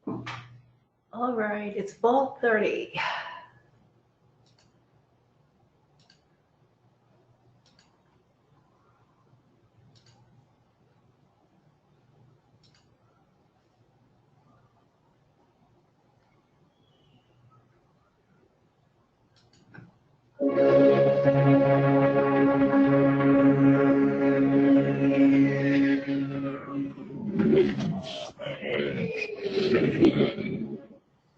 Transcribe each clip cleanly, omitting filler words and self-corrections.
All right, it's 4:30.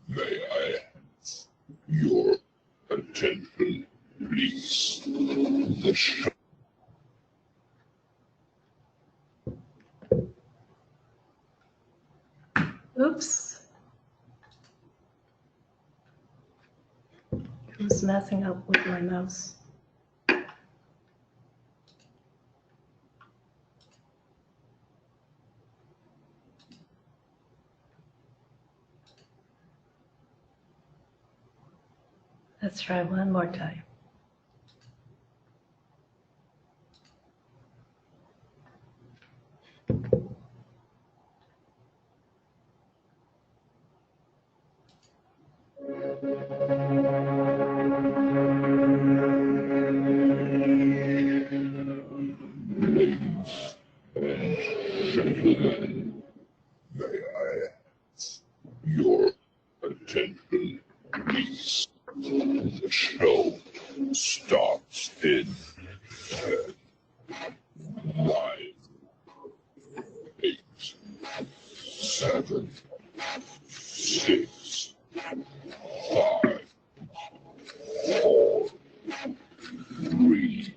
May I have your attention, please? The show. Oops. Who's messing up with my mouse? Let's try one more time. May I have your attention, please? The show starts in 10, 9, 8, 7, 6, 5, 4, 3,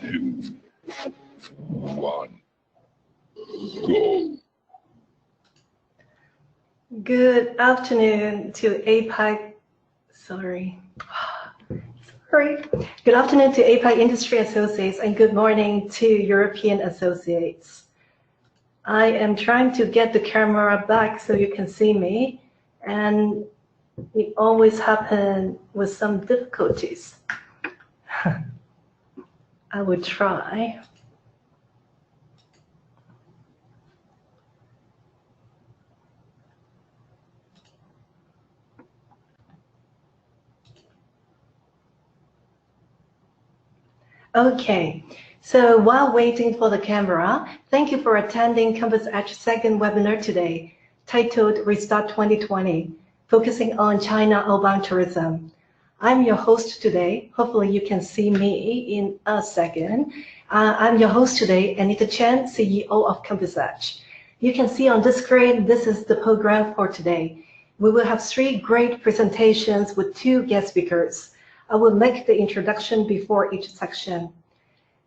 2, 1. Go. Good afternoon to APAC. Sorry. Good afternoon to APAC Industry Associates and good morning to European Associates. I am trying to get the camera back so you can see me, and it always happens with some difficulties. I will try. Okay, so while waiting for the camera, thank you for attending Compass Edge's second webinar today, titled Restart 2020, focusing on China outbound tourism. I'm your host today. Hopefully you can see me in a second. I'm your host today, Anita Chen, CEO of Compass Edge. You can see on the screen, this is the program for today. We will have 3 great presentations with 2 guest speakers. I will make the introduction before each section.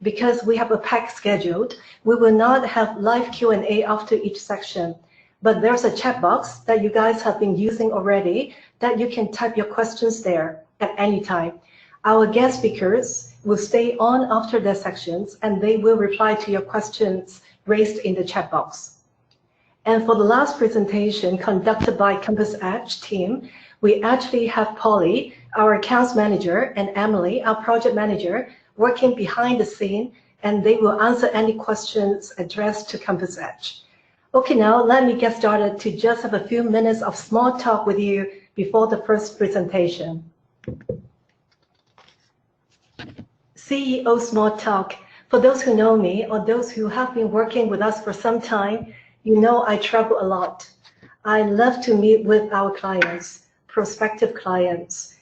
Because we have a packed schedule, we will not have live Q&A after each section, but there's a chat box that you guys have been using already that you can type your questions there at any time. Our guest speakers will stay on after their sections and they will reply to your questions raised in the chat box. And for the last presentation conducted by Compass Edge team, we actually have Polly, our accounts manager, and Emily, our project manager, working behind the scene, and they will answer any questions addressed to Compass Edge. Okay, now let me get started to just have a few minutes of small talk with you before the first presentation. CEO small talk. For those who know me or those who have been working with us for some time, you know I travel a lot. I love to meet with our clients, prospective clients,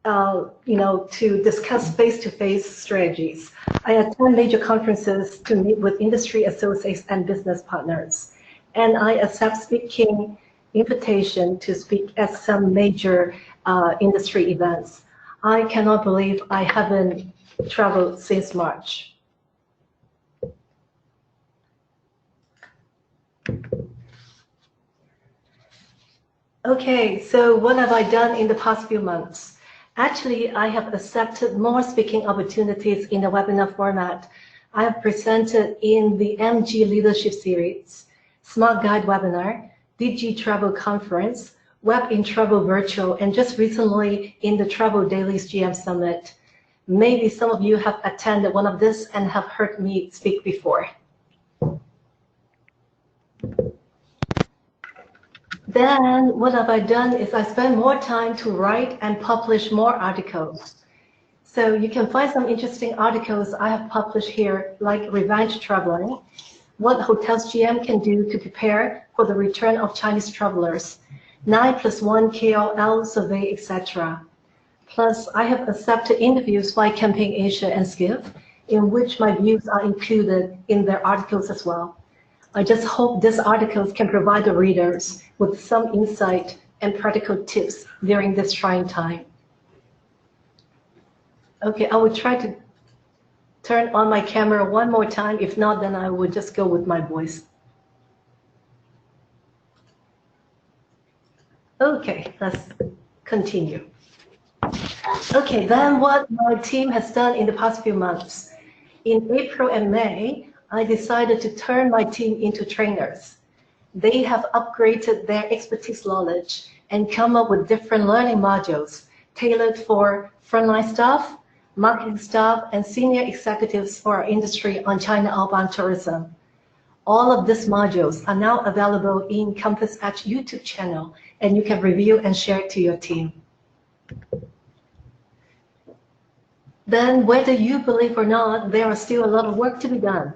to discuss face-to-face strategies. I attend major conferences to meet with industry associates and business partners. And I accept speaking invitation to speak at some major industry events. I cannot believe I haven't traveled since March. Okay, so what have I done in the past few months? Actually, I have accepted more speaking opportunities in the webinar format. I have presented in the MG Leadership Series, Smart Guide Webinar, DG Travel Conference, Web in Travel Virtual, and just recently in the Travel Dailies GM Summit. Maybe some of you have attended one of this and have heard me speak before. then what have I done is I spend more time to write and publish more articles. So you can find some interesting articles I have published here, like revenge traveling, what hotels GM can do to prepare for the return of Chinese travelers, 9+1 KOL survey, etc. Plus, I have accepted interviews by Campaign Asia and Skiff, in which my views are included in their articles as well. I just hope these articles can provide the readers with some insight and practical tips during this trying time. Okay, I will try to turn on my camera one more time. If not, then I will just go with my voice. Okay, let's continue. Okay, then what my team has done in the past few months. In April and May, I decided to turn my team into trainers. They have upgraded their expertise knowledge and come up with different learning modules tailored for frontline staff, marketing staff, and senior executives for our industry on China outbound tourism. All of these modules are now available in Compass Edge YouTube channel, and you can review and share it to your team. Then, whether you believe or not, there is still a lot of work to be done.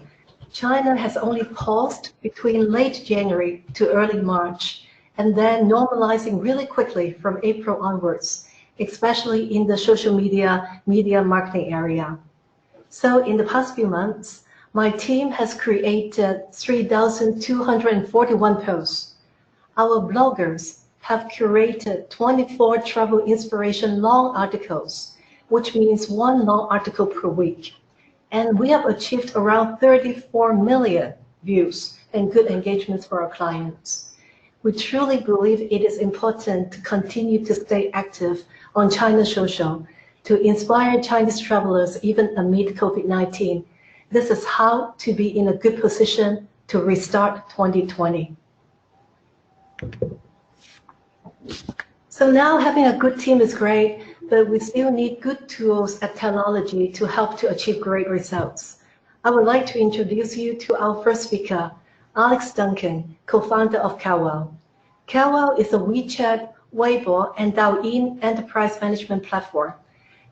China has only paused between late January to early March, and then normalizing really quickly from April onwards, especially in the social media marketing area. So in the past few months, my team has created 3,241 posts. Our bloggers have curated 24 travel inspiration long articles, which means one long article per week. And we have achieved around 34 million views and good engagements for our clients. We truly believe it is important to continue to stay active on China social to inspire Chinese travelers even amid COVID-19. This is how to be in a good position to restart 2020. So now having a good team is great, but we still need good tools and technology to help to achieve great results. I would like to introduce you to our first speaker, Alex Duncan, co-founder of Kawao. Kawao is a WeChat, Weibo, and Douyin enterprise management platform.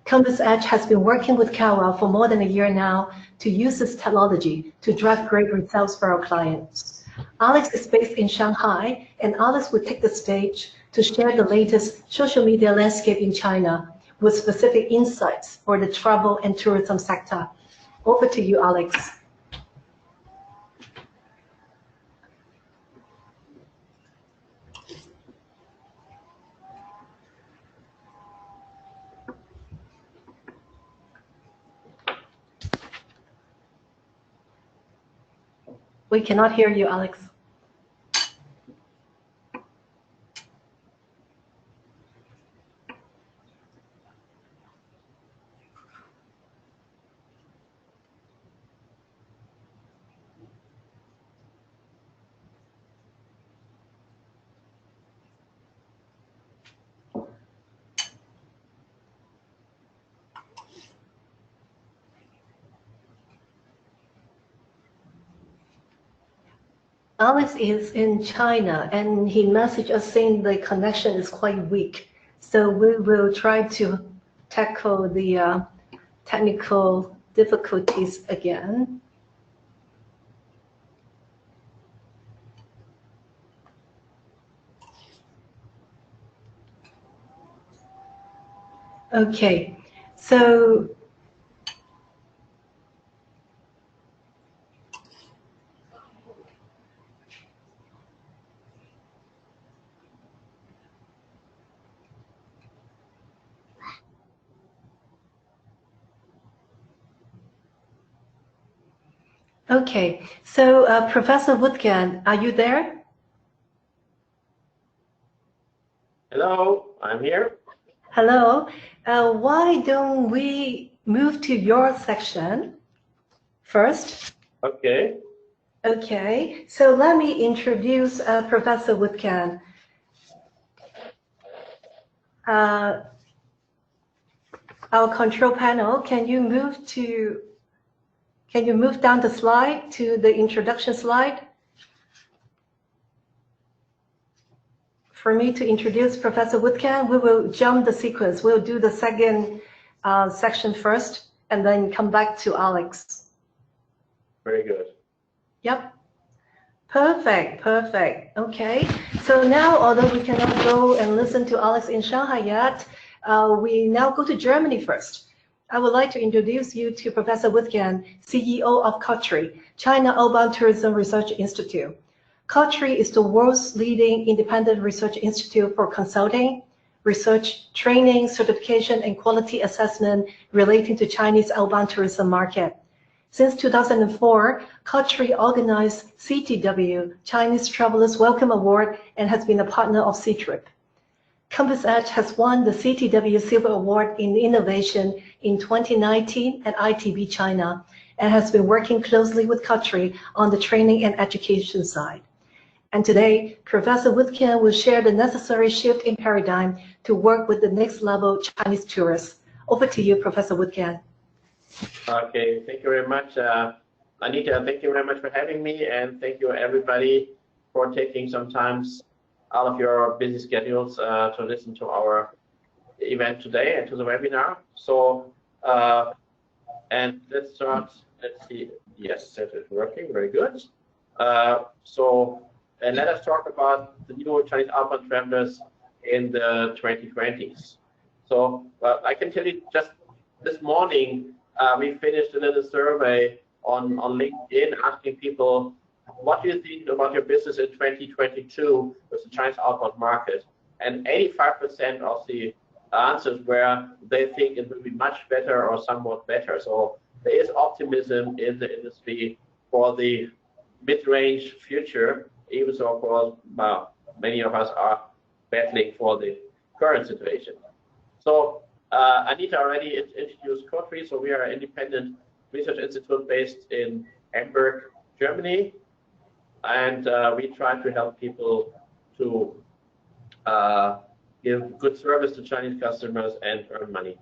Compass Edge has been working with Kawao for more than a year now to use this technology to drive great results for our clients. Alex is based in Shanghai, and Alex will take the stage to share the latest social media landscape in China with specific insights for the travel and tourism sector. Over to you, Alex. We cannot hear you, Alex. Alex is in China, and he messaged us saying the connection is quite weak. So we will try to tackle the technical difficulties again. Okay, so Professor Woodgan, are you there? Hello, I'm here. Hello. Why don't we move to your section first? Okay. Okay, so let me introduce Professor Woodgan. Our control panel, can you move down the slide to the introduction slide? for me to introduce Professor Woodcan, we will jump the sequence. We'll do the second section first, and then come back to Alex. Very good. Yep. Perfect, perfect. Okay. So now, although we cannot go and listen to Alex in Shanghai yet, we now go to Germany first. I would like to introduce you to Professor Woodcan, CEO of COTRI, China Outbound Tourism Research Institute. COTRI is the world's leading independent research institute for consulting, research, training, certification, and quality assessment relating to Chinese outbound tourism market. Since 2004, COTRI organized CTW, Chinese Travelers Welcome Award, and has been a partner of C-Trip. Compass Edge has won the CTW Silver Award in Innovation in 2019 at ITB China, and has been working closely with COTRI on the training and education side. And today, Professor Woodcan will share the necessary shift in paradigm to work with the next level Chinese tourists. Over to you, Professor Woodcan. Okay, thank you very much. Anita, thank you very much for having me, and thank you everybody for taking some time out of your busy schedules to listen to our event today and to the webinar. So, and let's start. Let's see. Yes, that is working. Very good. And let us talk about the new Chinese outbound travelers in the 2020s. So I can tell you just this morning, we finished a little survey on LinkedIn asking people, what do you think about your business in 2022 with the Chinese outbound market? And 85% of the answers were they think it will be much better or somewhat better. So there is optimism in the industry for the mid-range future, even so, of course, many of us are battling for the current situation. So Anita already introduced COTRI, so we are an independent research institute based in Hamburg, Germany, and we try to help people to give good service to Chinese customers and earn money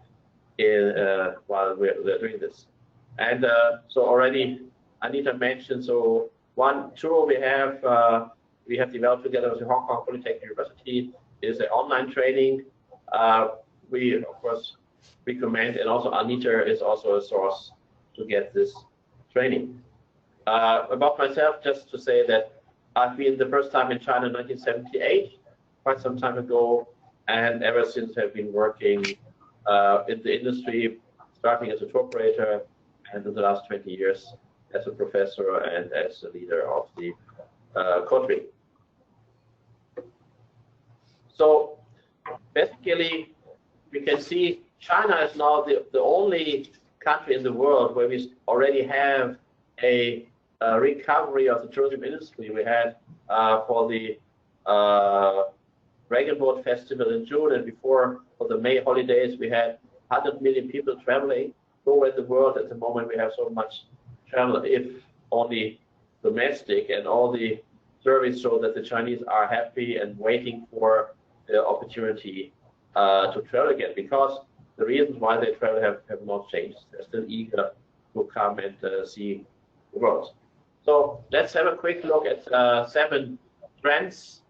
while we're doing this. And so already Anita mentioned, so one tool we have developed together with the Hong Kong Polytechnic University is an online training. We of course recommend, and also Anita is also a source to get this training. About myself, just to say that I've been the first time in China in 1978, quite some time ago, and ever since have been working in the industry, starting as a tour operator, and in the last 20 years as a professor and as a leader of the COTRI. So basically, we can see China is now the only country in the world where we already have a recovery of the tourism industry. We had for the Dragon Boat Festival in June, and before for the May holidays, we had 100 million people traveling. Nowhere in the world at the moment we have so much travel, if only domestic, and all the surveys show that the Chinese are happy and waiting for the opportunity to travel again, because the reasons why they travel have not changed. They're still eager to come and see the world. So let's have a quick look at 7 trends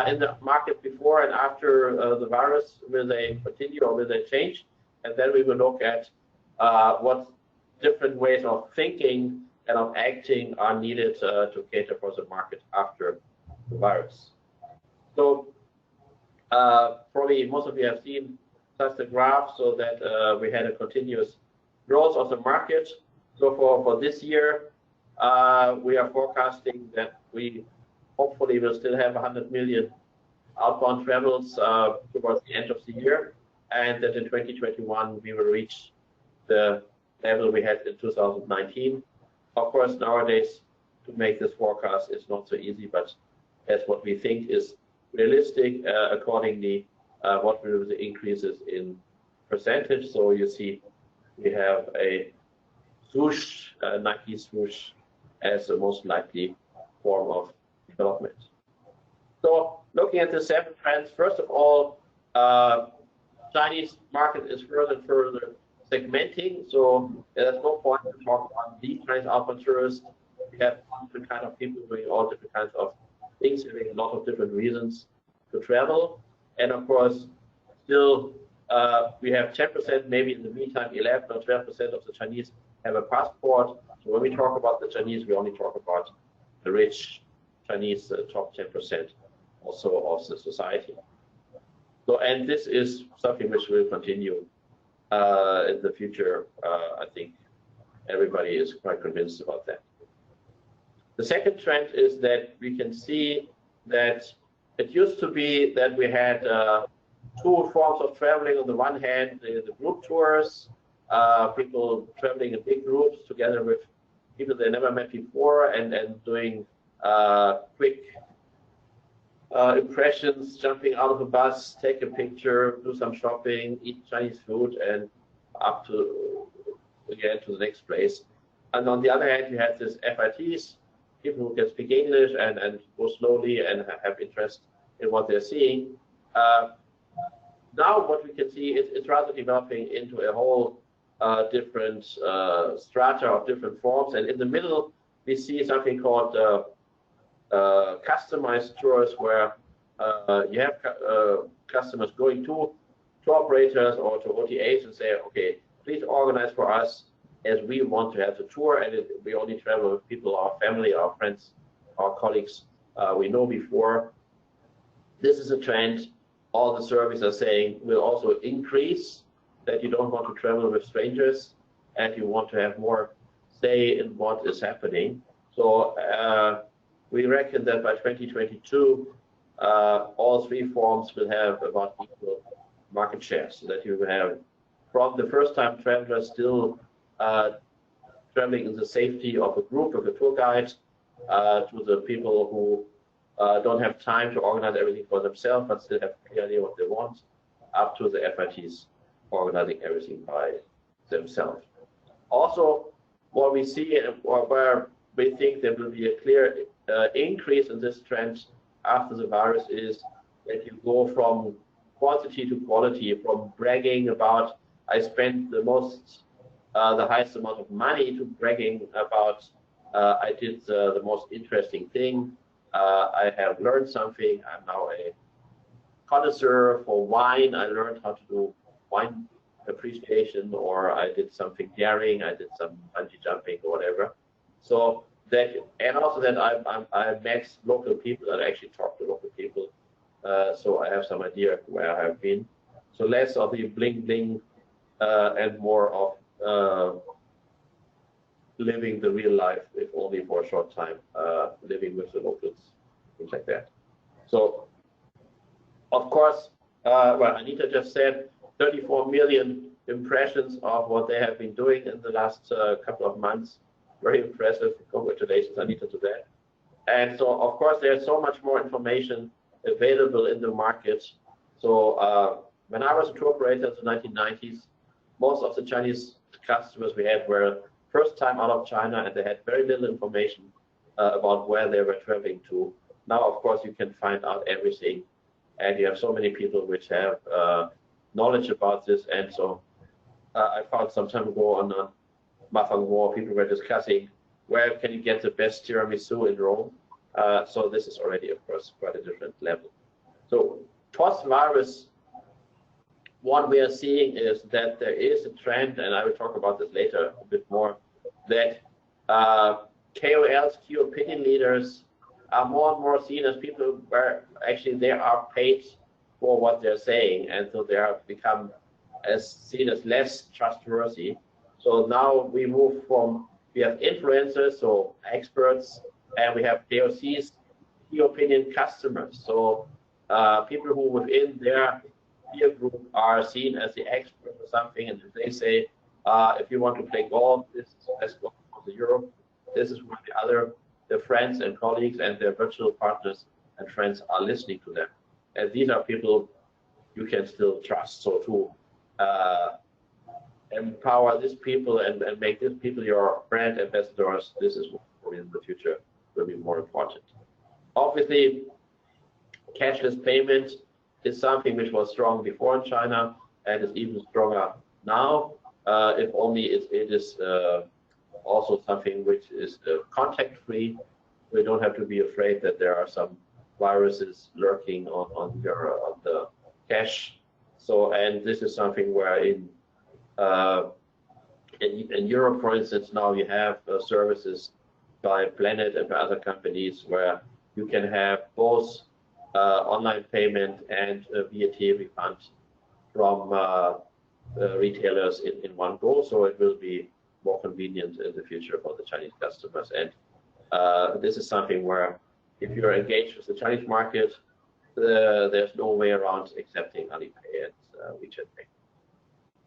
in the market before and after the virus. Will they continue or will they change? And then we will look at what different ways of thinking and of acting are needed to cater for the market after the virus. So probably most of you have seen such a graph, so that we had a continuous growth of the market. So for this year, we are forecasting that we hopefully will still have 100 million outbound travels towards the end of the year, and that in 2021 we will reach the level we had in 2019. Of course, nowadays to make this forecast is not so easy, but that's what we think is realistic accordingly. What will be the increases in percentage? So you see, we have a swoosh, Nike swoosh, as the most likely form of development. So looking at the 7 trends, first of all, Chinese market is further and further segmenting. So there's no point to talk about the Chinese outbound tourists. We have different kind of people doing all different kinds of things, having a lot of different reasons. to travel. And of course, still we have 10%, maybe in the meantime 11 or 12% of the Chinese have a passport. So when we talk about the Chinese, we only talk about the rich Chinese, top 10% also of the society. So, and this is something which will continue in the future. I think everybody is quite convinced about that. The second trend is that we can see that it used to be that we had two forms of traveling. On the one hand, the group tours, people traveling in big groups together with people they never met before, and doing quick impressions, jumping out of a bus, take a picture, do some shopping, eat Chinese food, and up to again to the next place. And on the other hand, you had this FITs, people who can speak English and go slowly and have interest in what they're seeing. Now what we can see is it's rather developing into a whole different strata of different forms. And in the middle, we see something called customized tours, where you have customers going to operators or to OTAs and say, okay, please organize for us, as we want to have the tour, and we only travel with people, our family, our friends, our colleagues we know before. This is a trend. All the surveys are saying will also increase, that you don't want to travel with strangers and you want to have more say in what is happening. So we reckon that by 2022, all three forms will have about equal market shares, so that you will have from the first-time traveler still traveling in the safety of a group, of a tour guide, to the people who don't have time to organize everything for themselves, but still have a clear idea what they want, up to the FITs organizing everything by themselves. Also, what we see, or where we think there will be a clear increase in this trend after the virus, is that you go from quantity to quality, from bragging about I spent the highest amount of money, to bragging about I did the most interesting thing. I have learned something. I'm now a connoisseur for wine. I learned how to do wine appreciation, or I did something daring. I did some bungee jumping or whatever. So that, and also that I met local people, and I actually talked to local people. So I have some idea where I have been. So less of the bling bling and more of living the real life, if only for a short time, living with the locals, things like that. So, of course, well, Anita just said 34 million impressions of what they have been doing in the last couple of months. Very impressive. Congratulations, Anita, to that. And so, of course, there's so much more information available in the market. So, when I was a tour operator in the 1990s, most of the Chinese customers we had were first time out of China, and they had very little information about where they were traveling to. Now, of course, you can find out everything, and you have so many people which have knowledge about this. And so I found some time ago on Mafang War, people were discussing where can you get the best tiramisu in Rome. So this is already, of course, quite a different level. So post-virus, what we are seeing is that there is a trend, and I will talk about this later a bit more, that KOLs, key opinion leaders, are more and more seen as people where actually they are paid for what they're saying, and so they are become seen as less trustworthy. So now we move from, we have influencers, so experts, and we have KOCs, key opinion customers. So people who within their peer group are seen as the expert or something, and if they say, if you want to play golf, this is the best golf of Europe. This is what their friends and colleagues and their virtual partners and friends are listening to them. And these are people you can still trust. So to empower these people and make these people your brand ambassadors, this is what in the future will be more important. Obviously, cashless payment is something which was strong before in China and is even stronger now. If only it is also something which is contact-free. We don't have to be afraid that there are some viruses lurking on the cache. So, and this is something where in Europe, for instance, now you have services by Planet and by other companies where you can have both online payment and VAT refund from retailers in one go. So it will be more convenient in the future for the Chinese customers. And this is something where if you're engaged with the Chinese market, there's no way around accepting Alipay and WeChat Pay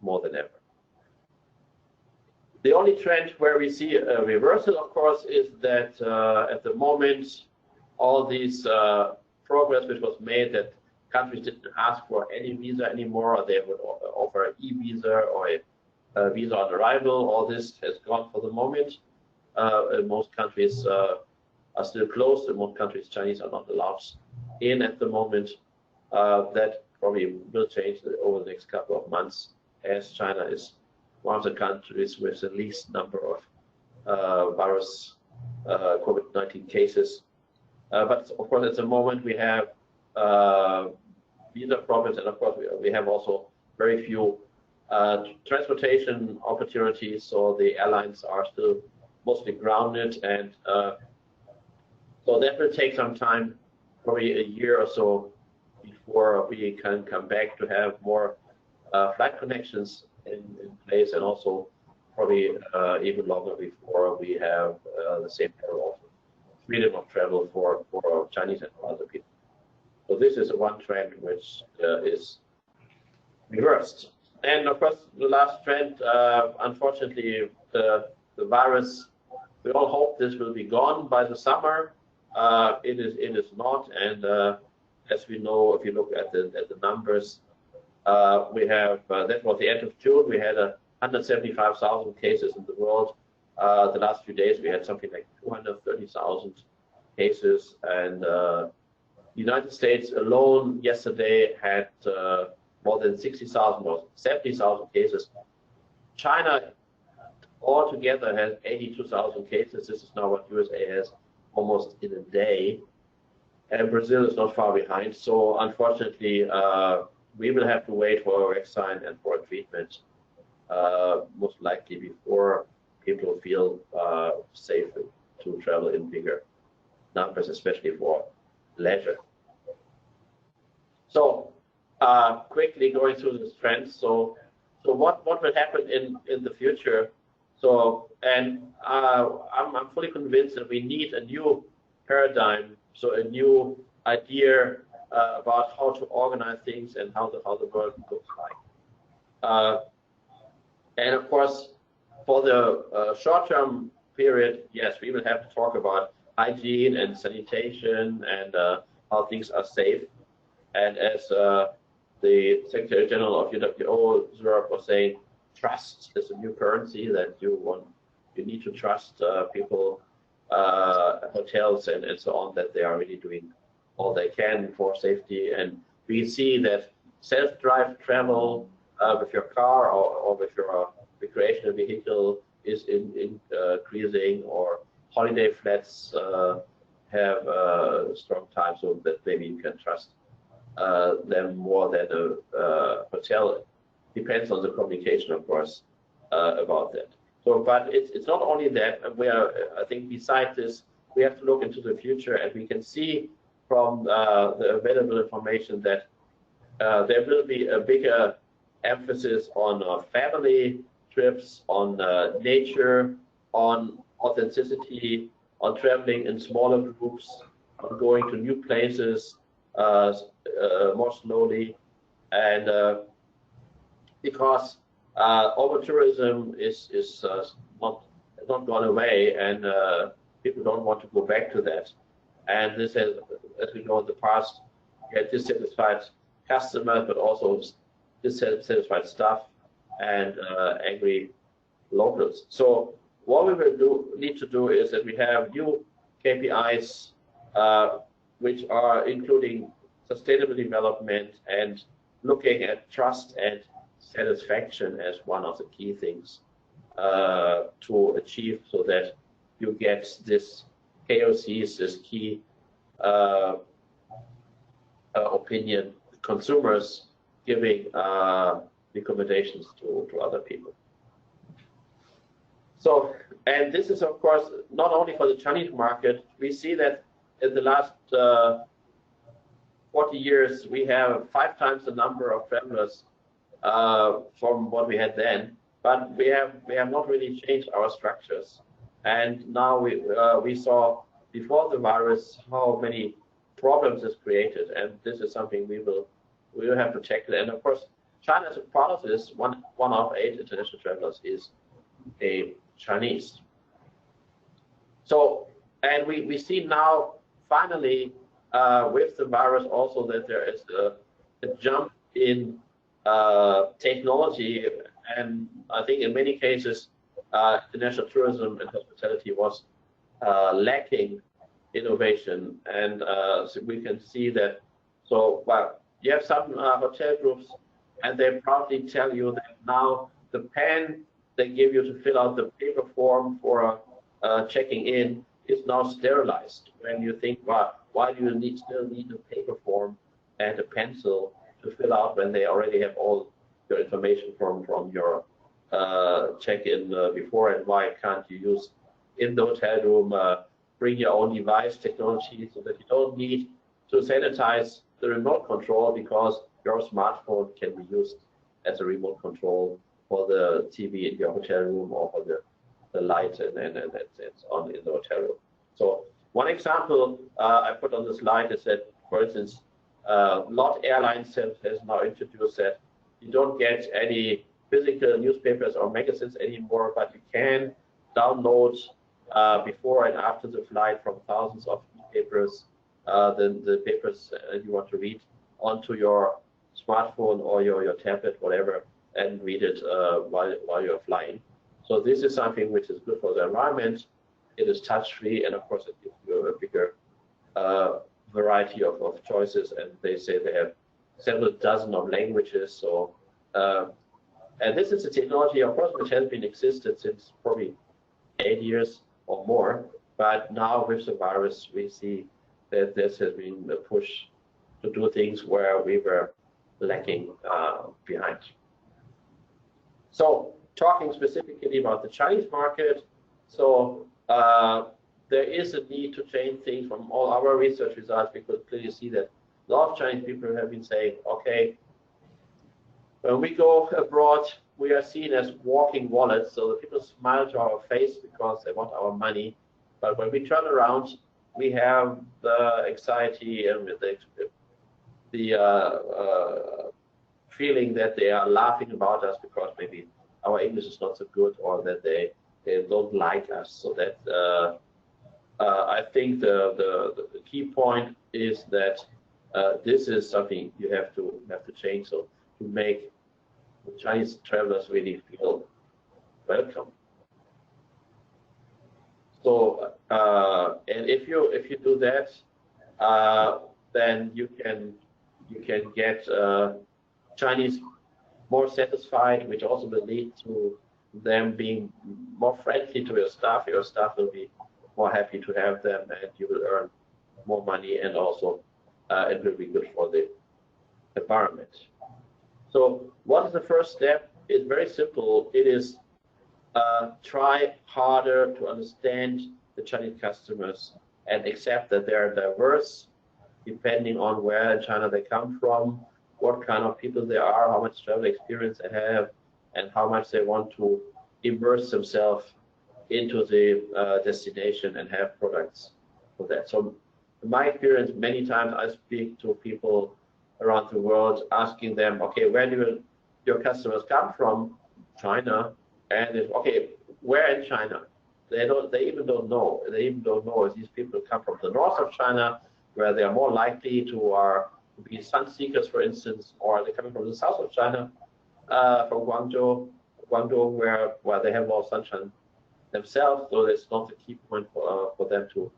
more than ever. The only trend where we see a reversal, of course, is that at the moment, all these progress which was made that countries didn't ask for any visa anymore, or they would offer an e-visa or a visa on arrival, all this has gone for the moment. Most countries are still closed. In most countries, Chinese are not allowed in at the moment. That probably will change over the next couple of months, as China is one of the countries with the least number of COVID-19 cases. But of course, at the moment, we have visa problems, and of course, we have also very few transportation opportunities, so the airlines are still mostly grounded, and so that will take some time, probably a year or so, before we can come back to have more flight connections in place, and also probably even longer before we have the same level of freedom of travel for Chinese and for other people. So this is one trend which is reversed. And of course, the last trend, unfortunately, the virus, we all hope this will be gone by the summer. It is not, and as we know, if you look at the numbers, we have that was the end of June. We had 175,000 cases in the world. The last few days, we had something like 230,000 cases, and the United States alone yesterday had more than 60,000 or 70,000 cases. China altogether has 82,000 cases. This is now what USA has almost in a day, and Brazil is not far behind. So unfortunately, we will have to wait for a vaccine and for a treatment, most likely before people feel safe to travel in bigger numbers, especially for leisure. So quickly going through this trend. So what will happen in the future? So, and I'm fully convinced that we need a new paradigm, so a new idea about how to organize things and how the world looks like. And of course, for the short-term period, yes, we will have to talk about hygiene and sanitation and how things are safe. And as the Secretary General of UWO, Europe, was saying, trust is a new currency that you need to trust people, hotels and so on, that they are really doing all they can for safety. And we see that self-drive travel with your car or with your recreational vehicle is increasing, or holiday flats have strong time, so that maybe you can trust them more than a hotel. Depends on the communication, of course, about that. So, but it's not only that. I think besides this, we have to look into the future, and we can see from the available information that there will be a bigger emphasis on family trips, on nature, on authenticity, on traveling in smaller groups, on going to new places more slowly, and because over-tourism is not gone away, and people don't want to go back to that. And this has, as we know in the past, we had dissatisfied customers, but also dissatisfied staff and angry locals. So what we will need to do is that we have new KPIs, which are including sustainable development and looking at trust and satisfaction as one of the key things to achieve, so that you get this KOCs, this key opinion, consumers giving recommendations to other people. So, and this is of course not only for the Chinese market. We see that in the last 40 years, we have 5 times the number of travelers from what we had then. But we have not really changed our structures. And now we saw before the virus how many problems it's created, and this is something we will have to tackle. And of course, China is a part of this. One out of 8 international travelers is a Chinese. So, and we see now finally with the virus also that there is a jump in technology, and I think in many cases international tourism and hospitality was lacking innovation, and so we can see that. So, well, you have some hotel groups, and they proudly tell you that now the pen they give you to fill out the paper form for checking in is now sterilized. When you think, well, why do you still need a paper form and a pencil to fill out when they already have all your information from your check-in before, and why can't you use in the hotel room bring your own device technology so that you don't need to sanitize the remote control, because your smartphone can be used as a remote control for the TV in your hotel room or for the light and that's on in the hotel room. So one example I put on the slide is that, for instance, lot airlines has now introduced that you don't get any physical newspapers or magazines anymore, but you can download before and after the flight from thousands of newspapers, the papers you want to read onto your smartphone or your tablet, whatever, and read it while you're flying. So this is something which is good for the environment. It is touch-free, and of course it gives you a bigger variety of choices. And they say they have several dozen of languages. So, and this is a technology, of course, which has been existed since probably 8 years or more. But now with the virus, we see that this has been a push to do things where we were lacking behind. So, talking specifically about the Chinese market, so there is a need to change things. From all our research results, we could clearly see that a lot of Chinese people have been saying, okay, when we go abroad, we are seen as walking wallets, so the people smile to our face because they want our money. But when we turn around, we have the anxiety and the feeling that they are laughing about us because maybe our English is not so good, or that they don't like us. So that I think the key point is that this is something you have to change, so to make the Chinese travelers really feel welcome. So and if you do that, then you can get Chinese more satisfied, which also will lead to them being more friendly to your staff. Your staff will be more happy to have them, and you will earn more money, and also it will be good for the environment. So what is the first step? It's very simple. It is try harder to understand the Chinese customers and accept that they are diverse depending on where in China they come from, what kind of people they are, how much travel experience they have, and how much they want to immerse themselves into the destination and have products for that. So in my experience, many times I speak to people around the world asking them, okay, where do your customers come from? China. And it's, okay, where in China? They even don't know. They even don't know if these people come from the north of China, where they are more likely to be sun seekers, for instance, or they're coming from the south of China, from Guangzhou, where they have more sunshine themselves. So that's not the key point for them to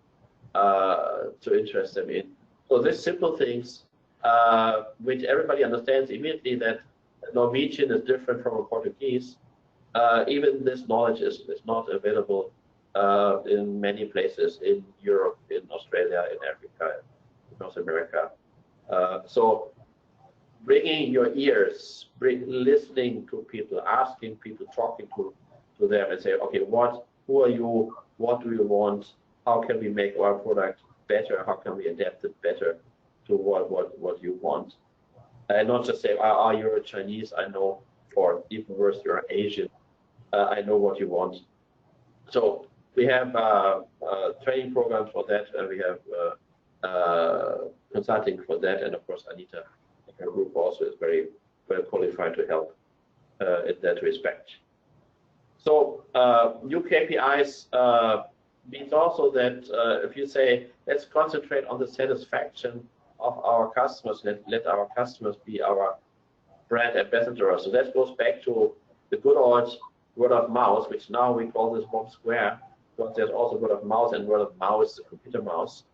interest them in. So these simple things, which everybody understands immediately, that Norwegian is different from a Portuguese. Even this knowledge is not available in many places in Europe, in Australia, in Africa, in North America. So bringing your ears, listening to people, asking people, talking to them, and say, okay, who are you? What do you want? How can we make our product better? How can we adapt it better to what you want? And not just say, you're a Chinese, I know, or even worse, you're Asian, I know what you want. So we have training programs for that, and we have consulting for that, and of course, Anita, her group also is very well qualified to help in that respect. So new KPIs means also that if you say, let's concentrate on the satisfaction of our customers, let our customers be our brand ambassadors. So that goes back to the good old word of mouth, which now we call this one square, because there's also word of mouth and word of mouse, the computer mouse.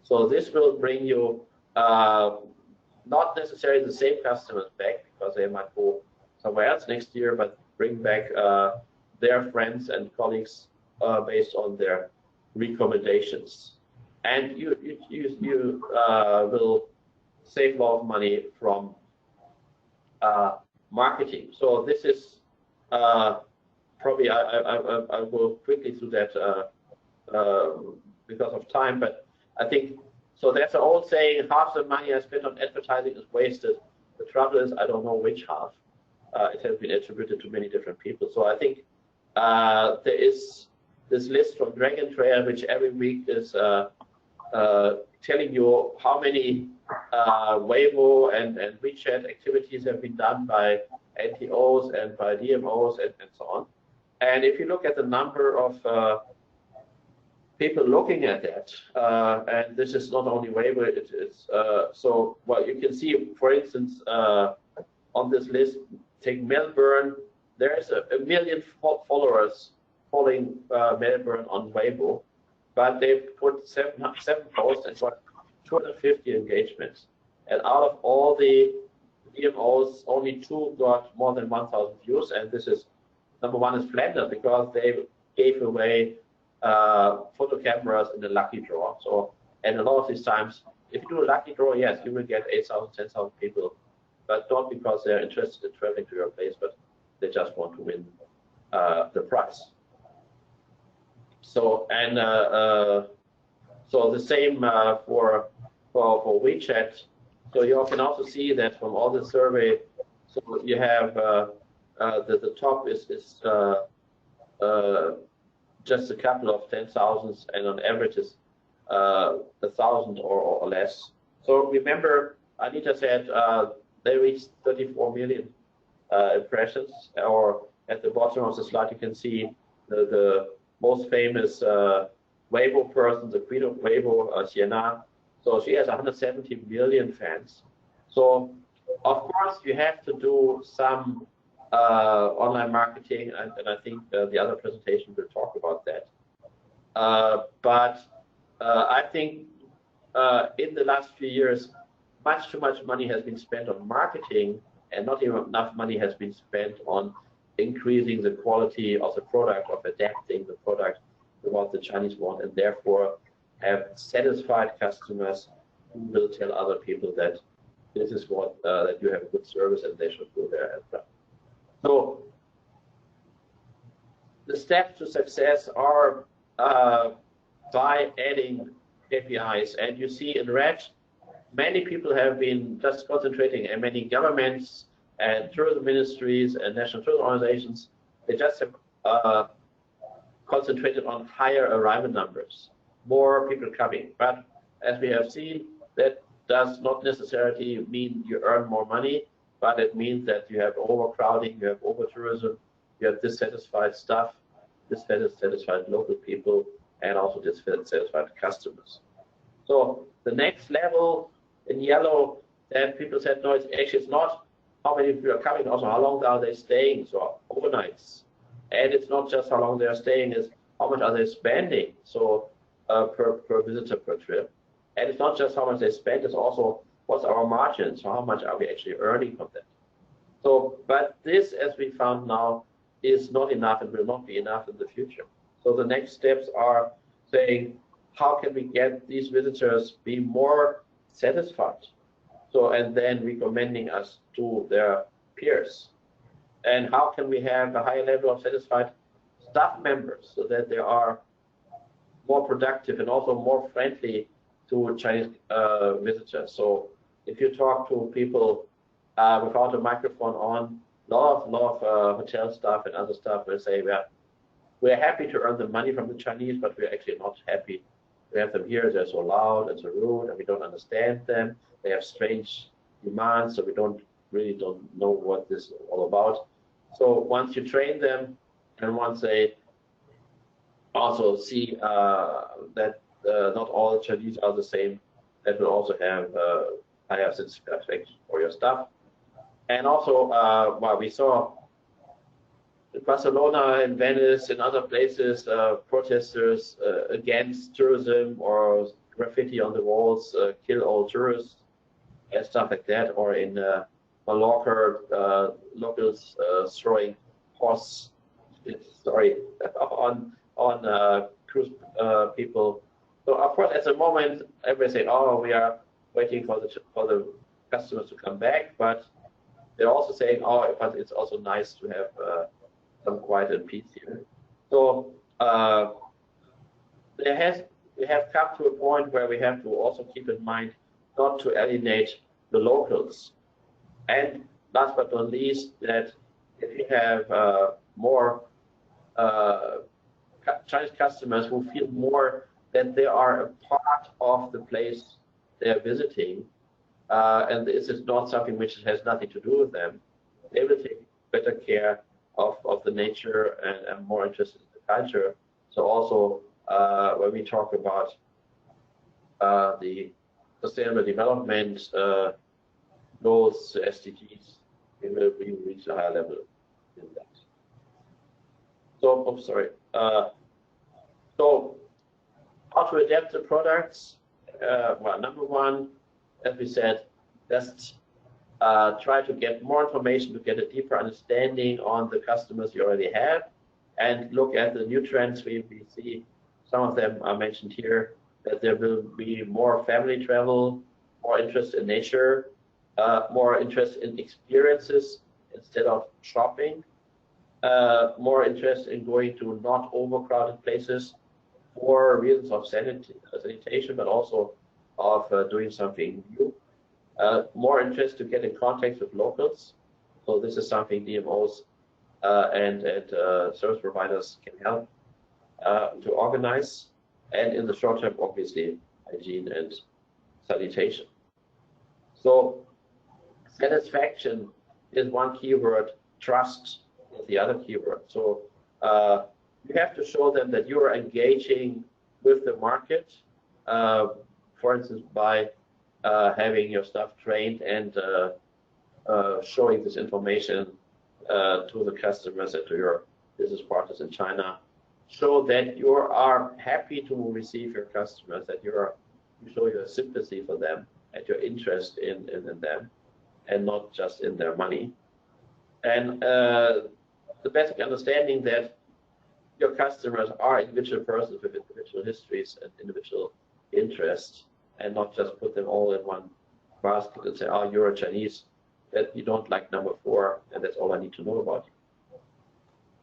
So this will bring you not necessarily the same customers back, because they might go somewhere else next year, but bring back their friends and colleagues based on their recommendations. And you will save a lot of money from marketing. So this is probably I'll go quickly through that because of time, but I think so. There's an old saying: half the money I spent on advertising is wasted. The trouble is, I don't know which half. It has been attributed to many different people. So I think there is this list from Dragon Trail, which every week is telling you how many Weibo and WeChat activities have been done by NTOs and by DMOs and so on. And if you look at the number of people looking at that, and this is not only Weibo, it's so well you can see, for instance, on this list, take Melbourne. There's a million followers following Melbourne on Weibo, but they put seven posts and got 250 engagements. And out of all the DMOs, only 2 got more than 1,000 views. And this is, number one is Flanders, because they gave away photo cameras in the lucky draw. So, and a lot of these times, if you do a lucky draw, yes, you will get 8,000, 10,000 people, but not because they're interested in traveling to your place, but they just want to win the prize. So, and so the same for WeChat. So you can also see that from all the survey. So you have the top is just a couple of 10,000s, and on average is 1,000 or less. So remember, Anita said they reached 34 million impressions. Or at the bottom of the slide, you can see the most famous Weibo person, the queen of Weibo, Sienna. So she has 170 million fans. So of course you have to do some online marketing, and I think the other presentation will talk about that. But I think in the last few years, much too much money has been spent on marketing, and not even enough money has been spent on increasing the quality of the product, of adapting the product to what the Chinese want, and therefore have satisfied customers who will tell other people that this is what that you have a good service and they should go there as well. So the steps to success are by adding KPIs, and you see in red, many people have been just concentrating, and many governments and tourism ministries and national tourism organizations, they just have concentrated on higher arrival numbers, more people coming. But as we have seen, that does not necessarily mean you earn more money, but it means that you have overcrowding, you have over-tourism, you have dissatisfied staff, dissatisfied local people, and also dissatisfied customers. So the next level in yellow, then people said, no, it's not how many people are coming, also how long are they staying, so overnights. And it's not just how long they are staying, it's how much are they spending, so per visitor per trip. And it's not just how much they spend, it's also what's our margin, so how much are we actually earning from that. So, but this, as we found now, is not enough and will not be enough in the future. So the next steps are saying, how can we get these visitors be more satisfied? So, and then recommending us to their peers. And how can we have a high level of satisfied staff members so that they are more productive and also more friendly to Chinese visitors? So if you talk to people without a microphone on, a lot of hotel staff and other staff will say, well, we're happy to earn the money from the Chinese, but we're actually not happy to have them here. They're so loud and so rude, and we don't understand them. They have strange demands, so we really don't know what this is all about. So once you train them, and once they also see that not all Chinese are the same, that will also have higher satisfaction for your staff. And also, well, we saw in Barcelona, in Venice, in other places, protesters against tourism or graffiti on the walls, kill all tourists, and stuff like that. Or in Mallorca, locals throwing horse, on cruise people. So of course, at the moment, everybody say, "Oh, we are waiting for the customers to come back," but they're also saying, "Oh, but it's also nice to have some quiet and peace here." So we have come to a point where we have to also keep in mind not to alienate the locals. And last but not least, that if you have more Chinese customers who feel more that they are a part of the place they are visiting, and this is not something which has nothing to do with them, they will take better care of the nature and more interested in the culture. So also when we talk about the sustainable development goals, SDGs, we will reach a higher level in that. So, oh, sorry. So how to adapt the products? Well, number one, as we said, just try to get more information to get a deeper understanding on the customers you already have, and look at the new trends. We see some of them are mentioned here, that there will be more family travel, more interest in nature, more interest in experiences instead of shopping, more interest in going to not overcrowded places for reasons of sanitation, but also of doing something new. More interest to get in contact with locals. So this is something DMOs and service providers can help to organize. And in the short term, obviously, hygiene and sanitation. So satisfaction is one keyword, trust is the other keyword. So you have to show them that you are engaging with the market, for instance, by having your staff trained and showing this information to the customers and to your business partners in China. Show that you are happy to receive your customers, that you show your sympathy for them and your interest in them, and not just in their money. And the basic understanding that your customers are individual persons with individual histories and individual interests, and not just put them all in one basket and say, "Oh, you're a Chinese, that you don't like number 4, and that's all I need to know about you."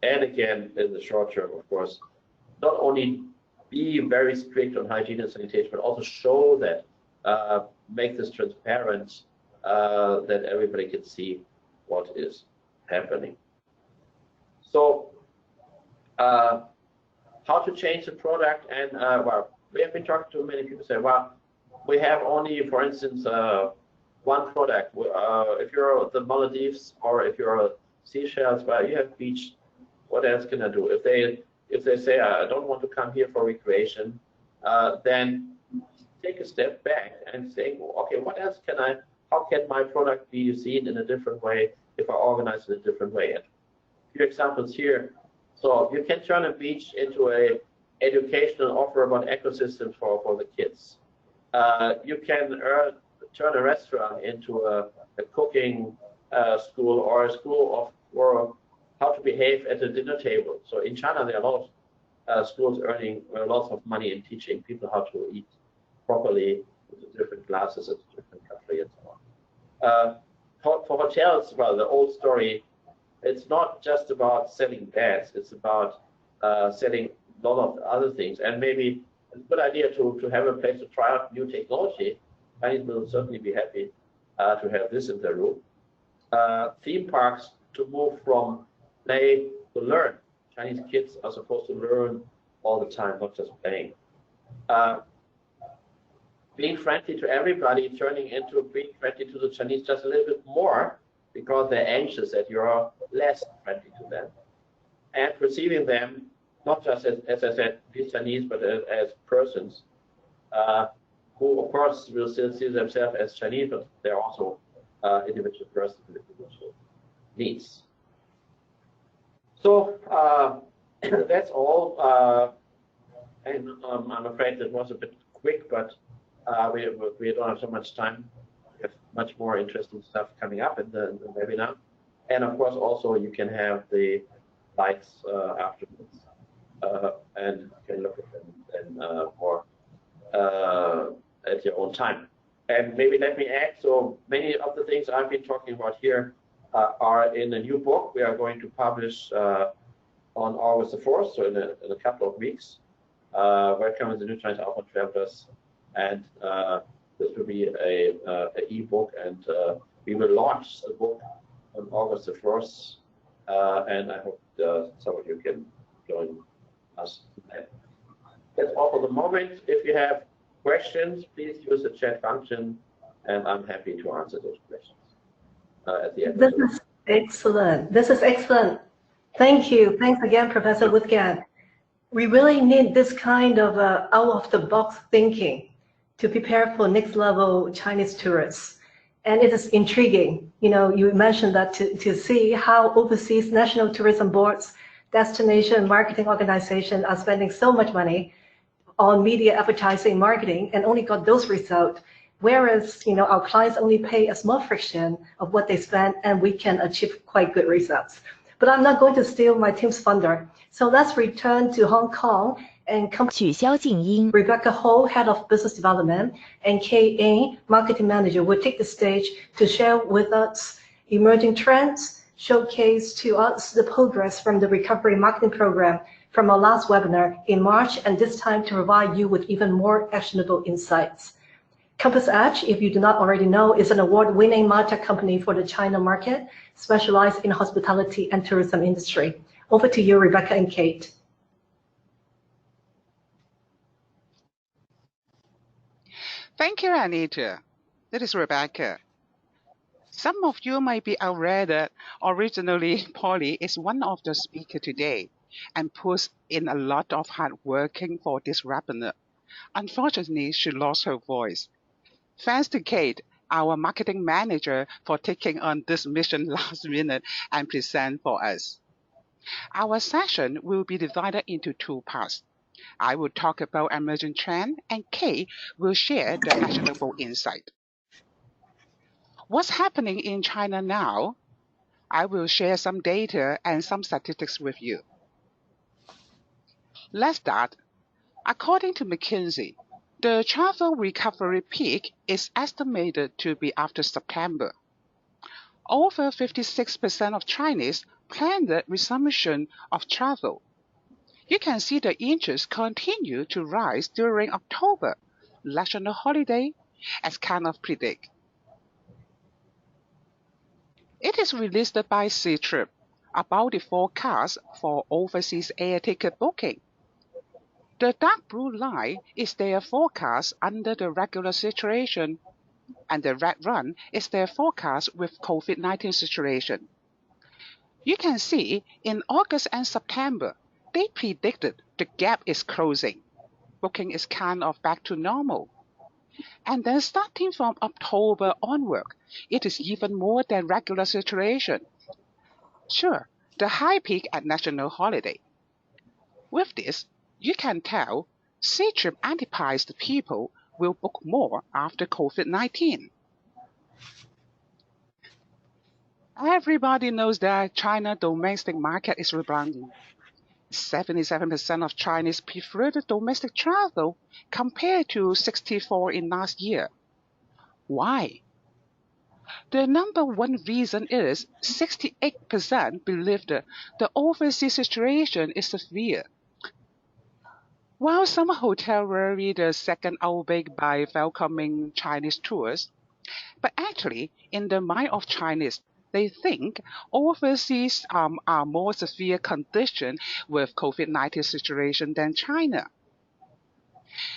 And again, in the short term, of course, not only be very strict on hygiene and sanitation, but also show that, make this transparent, that everybody can see what is happening. So, how to change the product? And well, we have been talking to many people say, well, we have only, for instance, one product. If you're the Maldives or if you're Seychelles, well, you have beach. What else can I do? If they say I don't want to come here for recreation, then take a step back and say, okay, what else can I? How can my product be seen in a different way if I organize it in a different way? And a few examples here. So you can turn a beach into a educational offer about ecosystems for the kids. You can turn a restaurant into a cooking school, or a school for how to behave at a dinner table. So in China, there are a lot of schools earning lots of money in teaching people how to eat properly with different classes at different countries and so on. For hotels, well, the old story, it's not just about selling beds, it's about selling a lot of other things. And maybe it's a good idea to have a place to try out new technology. Chinese will certainly be happy to have this in their room. Theme parks to move from play to learn. Chinese kids are supposed to learn all the time, not just playing. Being friendly to everybody, turning into being friendly to the Chinese just a little bit more because they're anxious that you're less friendly to them. And perceiving them not just as I said, these Chinese, but as persons who, of course, will still see themselves as Chinese, but they're also individual persons with individual needs. So that's all. And I'm afraid it was a bit quick, but we don't have so much time. We have much more interesting stuff coming up in the webinar. And of course, also you can have the slides afterwards, and you can look at them then more at your own time. And maybe let me add, so many of the things I've been talking about here are in a new book we are going to publish on August the 4th, so in a couple of weeks. Welcome to the New Chinese Outbound Travelers, and this will be a e-book, and we will launch the book on August the 1st, and I hope some of you can join us. That's all for the moment. If you have questions, please use the chat function, and I'm happy to answer those questions at the end. This is excellent. This is excellent. Thank you. Thanks again, Professor Woodgan. We really need this kind of out-of-the-box thinking to prepare for next-level Chinese tourists. And it is intriguing. You know, you mentioned that to see how overseas national tourism boards, destination marketing organizations are spending so much money on media advertising marketing and only got those results, whereas, you know, our clients only pay a small fraction of what they spend, and we can achieve quite good results. But I'm not going to steal my team's thunder. So let's return to Hong Kong and come. 取消静音 Rebecca Ho, Head of Business Development, and Kay Ng, Marketing Manager, will take the stage to share with us emerging trends, showcase to us the progress from the Recovery Marketing Program from our last webinar in March, and this time to provide you with even more actionable insights. Compass Edge, if you do not already know, is an award-winning martech company for the China market, specialized in hospitality and tourism industry. Over to you, Rebecca and Kate. Thank you, Anita. This is Rebecca. Some of you might be aware that originally Polly is one of the speakers today and puts in a lot of hard working for this webinar. Unfortunately, she lost her voice. Thanks to Kate, our marketing manager, for taking on this mission last minute and present for us. Our session will be divided into two parts. I will talk about emerging trend, and Kate will share the actionable insight. What's happening in China now? I will share some data and some statistics with you. Let's start. According to McKinsey, the travel recovery peak is estimated to be after September. Over 56% of Chinese plan the resumption of travel. You can see the interest continue to rise during October, national holiday, as kind of predict. It is released by Ctrip about the forecast for overseas air ticket booking. The dark blue line is their forecast under the regular situation, and the red one is their forecast with COVID-19 situation. You can see in August and September, they predicted the gap is closing. Booking is kind of back to normal. And then starting from October onward, it is even more than regular situation. Sure, the high peak at national holiday. With this, you can tell Ctrip anticipates the people will book more after COVID-19. Everybody knows that China domestic market is rebounding. 77% of Chinese prefer the domestic travel compared to 64% in last year. Why? The number one reason is 68% believe that the overseas situation is severe. While some hotels worry the second outbreak by welcoming Chinese tourists, but actually, in the mind of Chinese, they think overseas are more severe condition with COVID-19 situation than China.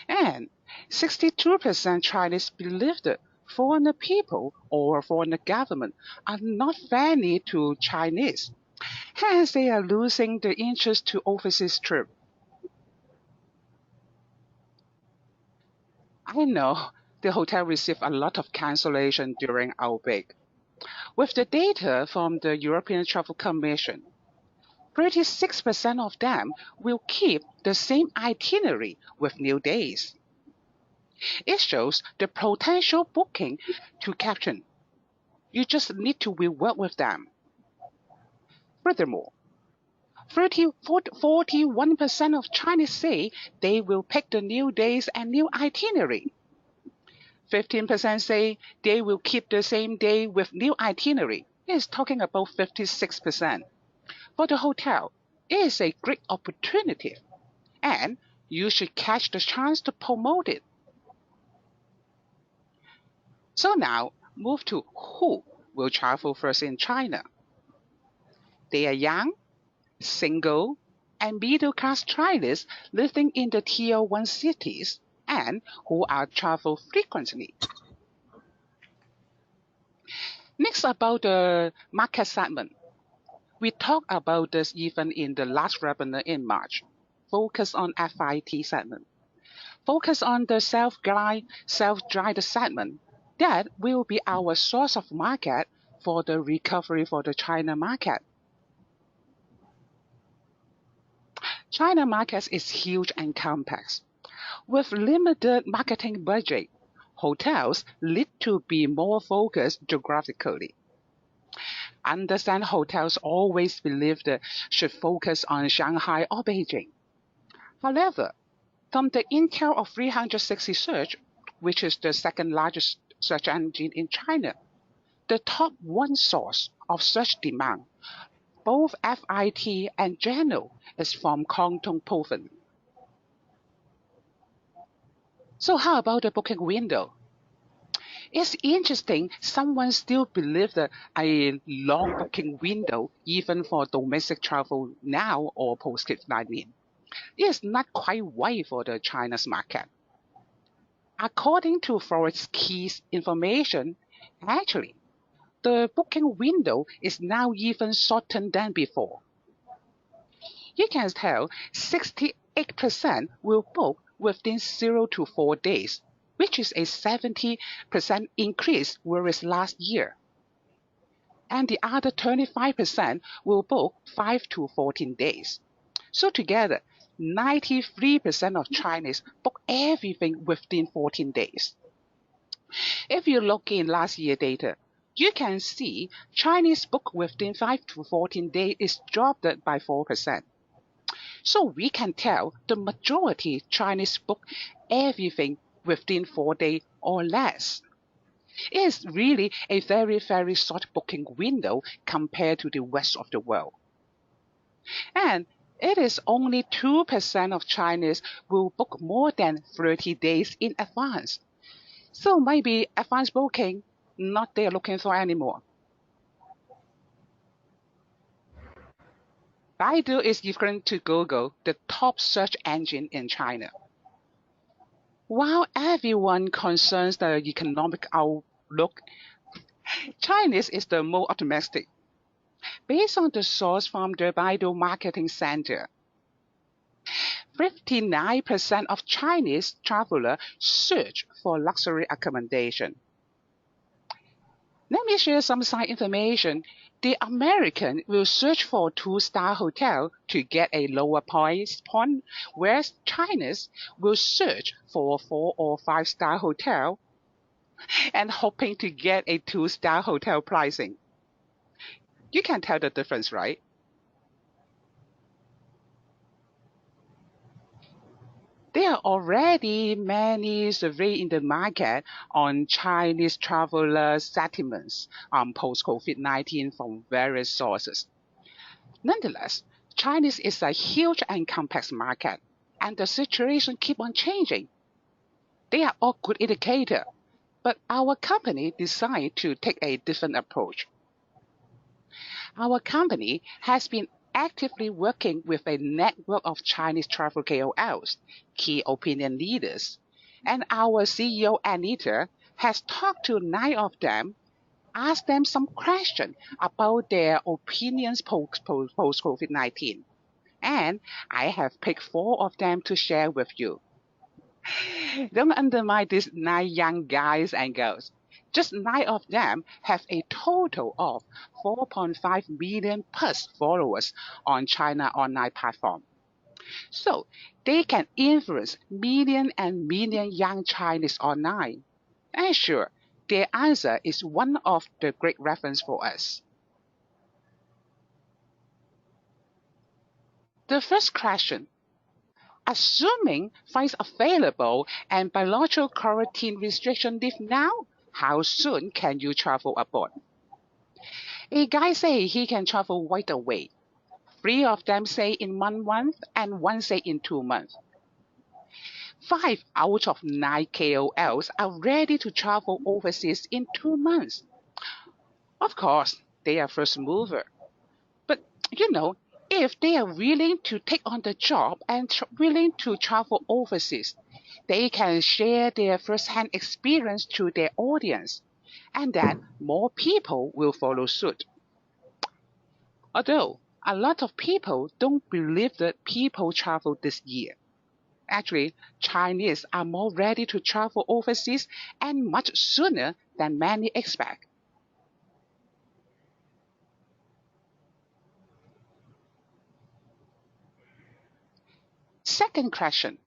And 62% Chinese believe that foreigner people or foreigner government are not friendly to Chinese. Hence, they are losing the interest to overseas trip. I know the hotel received a lot of cancellation during outbreak. With the data from the European Travel Commission, 36% of them will keep the same itinerary with new days. It shows the potential booking to captain. You just need to work with them. Furthermore, 41% of Chinese say they will pick the new days and new itinerary. 15% say they will keep the same day with new itinerary. It is talking about 56%. For the hotel, it is a great opportunity, and you should catch the chance to promote it. So now, move to who will travel first in China. They are young, single, and middle-class Chinese living in the Tier 1 cities and who are travel frequently. Next, about the market segment. We talked about this even in the last webinar in March. Focus on FIT segment. Focus on the self-drive segment. That will be our source of market for the recovery for the China market. China market is huge and complex. With limited marketing budget, hotels need to be more focused geographically. Understand hotels always believe that should focus on Shanghai or Beijing. However, from the intel of 360 Search, which is the second largest search engine in China, the top one source of search demand, both FIT and general, is from Guangdong province. So how about the booking window? It's interesting someone still believes that a long booking window, even for domestic travel now or post-COVID-19, is not quite right for the China's market. According to Forex Key's information, actually, the booking window is now even shorter than before. You can tell 68% will book within 0 to 4 days, which is a 70% increase whereas last year. And the other 25% will book 5 to 14 days. So together, 93% of Chinese book everything within 14 days. If you look in last year data, you can see Chinese book within 5 to 14 days is dropped by 4%. So we can tell the majority Chinese book everything within 4 days or less. It is really a very, very short booking window compared to the rest of the world. And it is only 2% of Chinese will book more than 30 days in advance. So maybe advance booking, not they're looking for anymore. Baidu is equivalent to Google, the top search engine in China. While everyone concerns the economic outlook, Chinese is the most optimistic. Based on the source from the Baidu Marketing Center, 59% of Chinese travelers search for luxury accommodation. Let me share some side information. The American will search for 2-star hotel to get a lower price point, whereas Chinese will search for 4 or 5-star hotel and hoping to get a 2-star hotel pricing. You can tell the difference, right? There are already many surveys in the market on Chinese traveler sentiments post-COVID-19 from various sources. Nonetheless, Chinese is a huge and complex market, and the situation keeps on changing. They are all good indicators, but our company decided to take a different approach. Our company has been actively working with a network of Chinese travel KOLs, key opinion leaders, and our CEO Anita has talked to 9 of them, asked them some questions about their opinions post-COVID-19, and I have picked 4 of them to share with you. Don't undermine these 9 young guys and girls. Just 9 of them have a total of 4.5 million plus followers on China online platform. So they can influence million and million young Chinese online. And sure, their answer is one of the great reference for us. The first question: assuming flights available and bilateral quarantine restriction lift now, how soon can you travel abroad? A guy say he can travel right away. 3 of them say in 1 month and 1 say in 2 months. 5 out of 9 KOLs are ready to travel overseas in 2 months. Of course, they are first mover. But if they are willing to take on the job and willing to travel overseas, they can share their first-hand experience to their audience, and then more people will follow suit. Although a lot of people don't believe that people travel this year. Actually, Chinese are more ready to travel overseas and much sooner than many expect. Second question: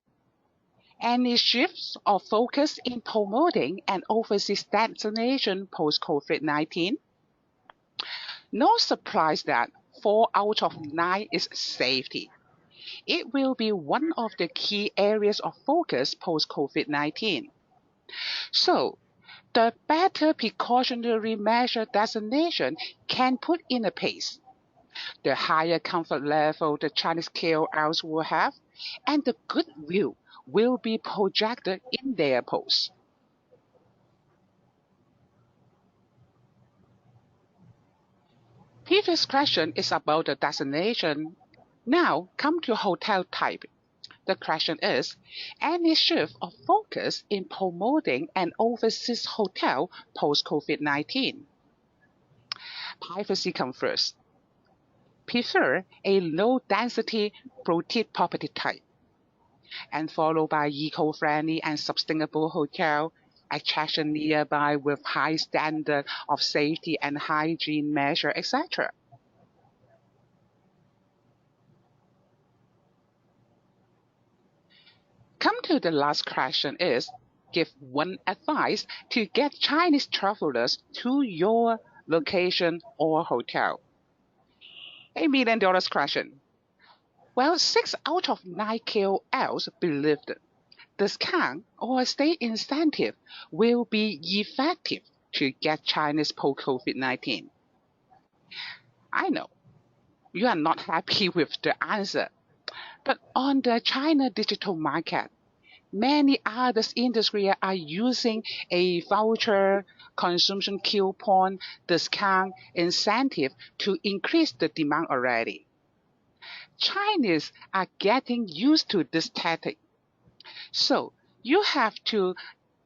any shifts of focus in promoting an overseas destination post-COVID-19? No surprise that 4 out of 9 is safety. It will be one of the key areas of focus post-COVID-19. So, the better precautionary measure destination can put in place, the higher comfort level the Chinese KOLs will have, and the goodwill will be projected in their posts. Previous question is about the destination. Now come to hotel type. The question is, any shift of focus in promoting an overseas hotel post-COVID-19? Privacy comes first. Prefer a low-density boutique property type, and followed by eco-friendly and sustainable hotel, attraction nearby with high standard of safety and hygiene measure, etc. Come to the last question is, give one advice to get Chinese travelers to your location or hotel. $1 million question. Well, 6 out of 9 KOLs believed discount or state incentive will be effective to get Chinese post-COVID-19. I know you are not happy with the answer, but on the China digital market, many other industries are using a voucher, consumption coupon, discount, incentive to increase the demand already. Chinese are getting used to this tactic. So you have to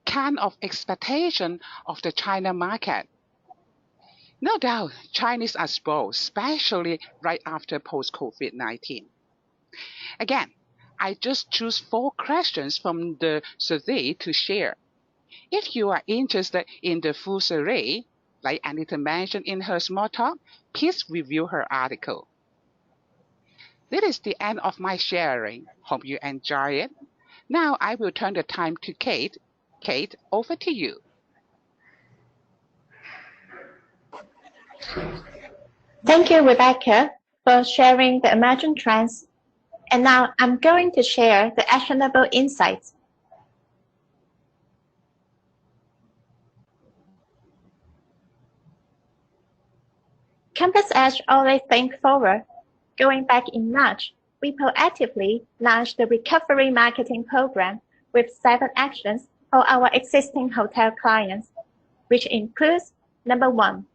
kind of expectation of the China market. No doubt, Chinese are spoiled, especially right after post-COVID-19. Again, I just choose 4 questions from the survey to share. If you are interested in the full survey, like Anita mentioned in her small talk, please review her article. This is the end of my sharing. Hope you enjoy it. Now I will turn the time to Kate. Kate, over to you. Thank you, Rebecca, for sharing the emerging trends And now I'm going to share the actionable insights. Campus Edge always think forward. Going back in March, we proactively launched the Recovery Marketing Program with 7 actions for our existing hotel clients, which includes number 1,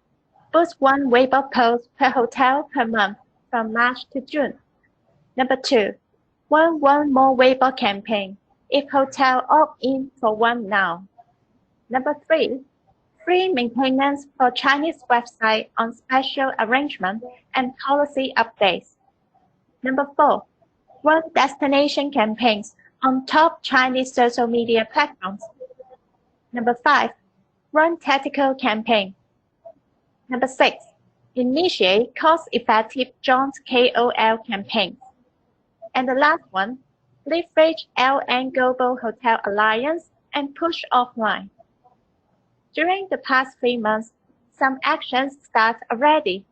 boost 1 Weibo post per hotel per month from March to June. Number 2, run 1 more Weibo campaign if hotel opt-in for 1 now. Number 3, free maintenance for Chinese website on special arrangement and policy updates. Number 4, run destination campaigns on top Chinese social media platforms. Number 5, run tactical campaign. Number 6, initiate cost-effective joint KOL campaigns. And the last one, leverage LN Global Hotel Alliance and push offline. During the past 3 months, some actions start already.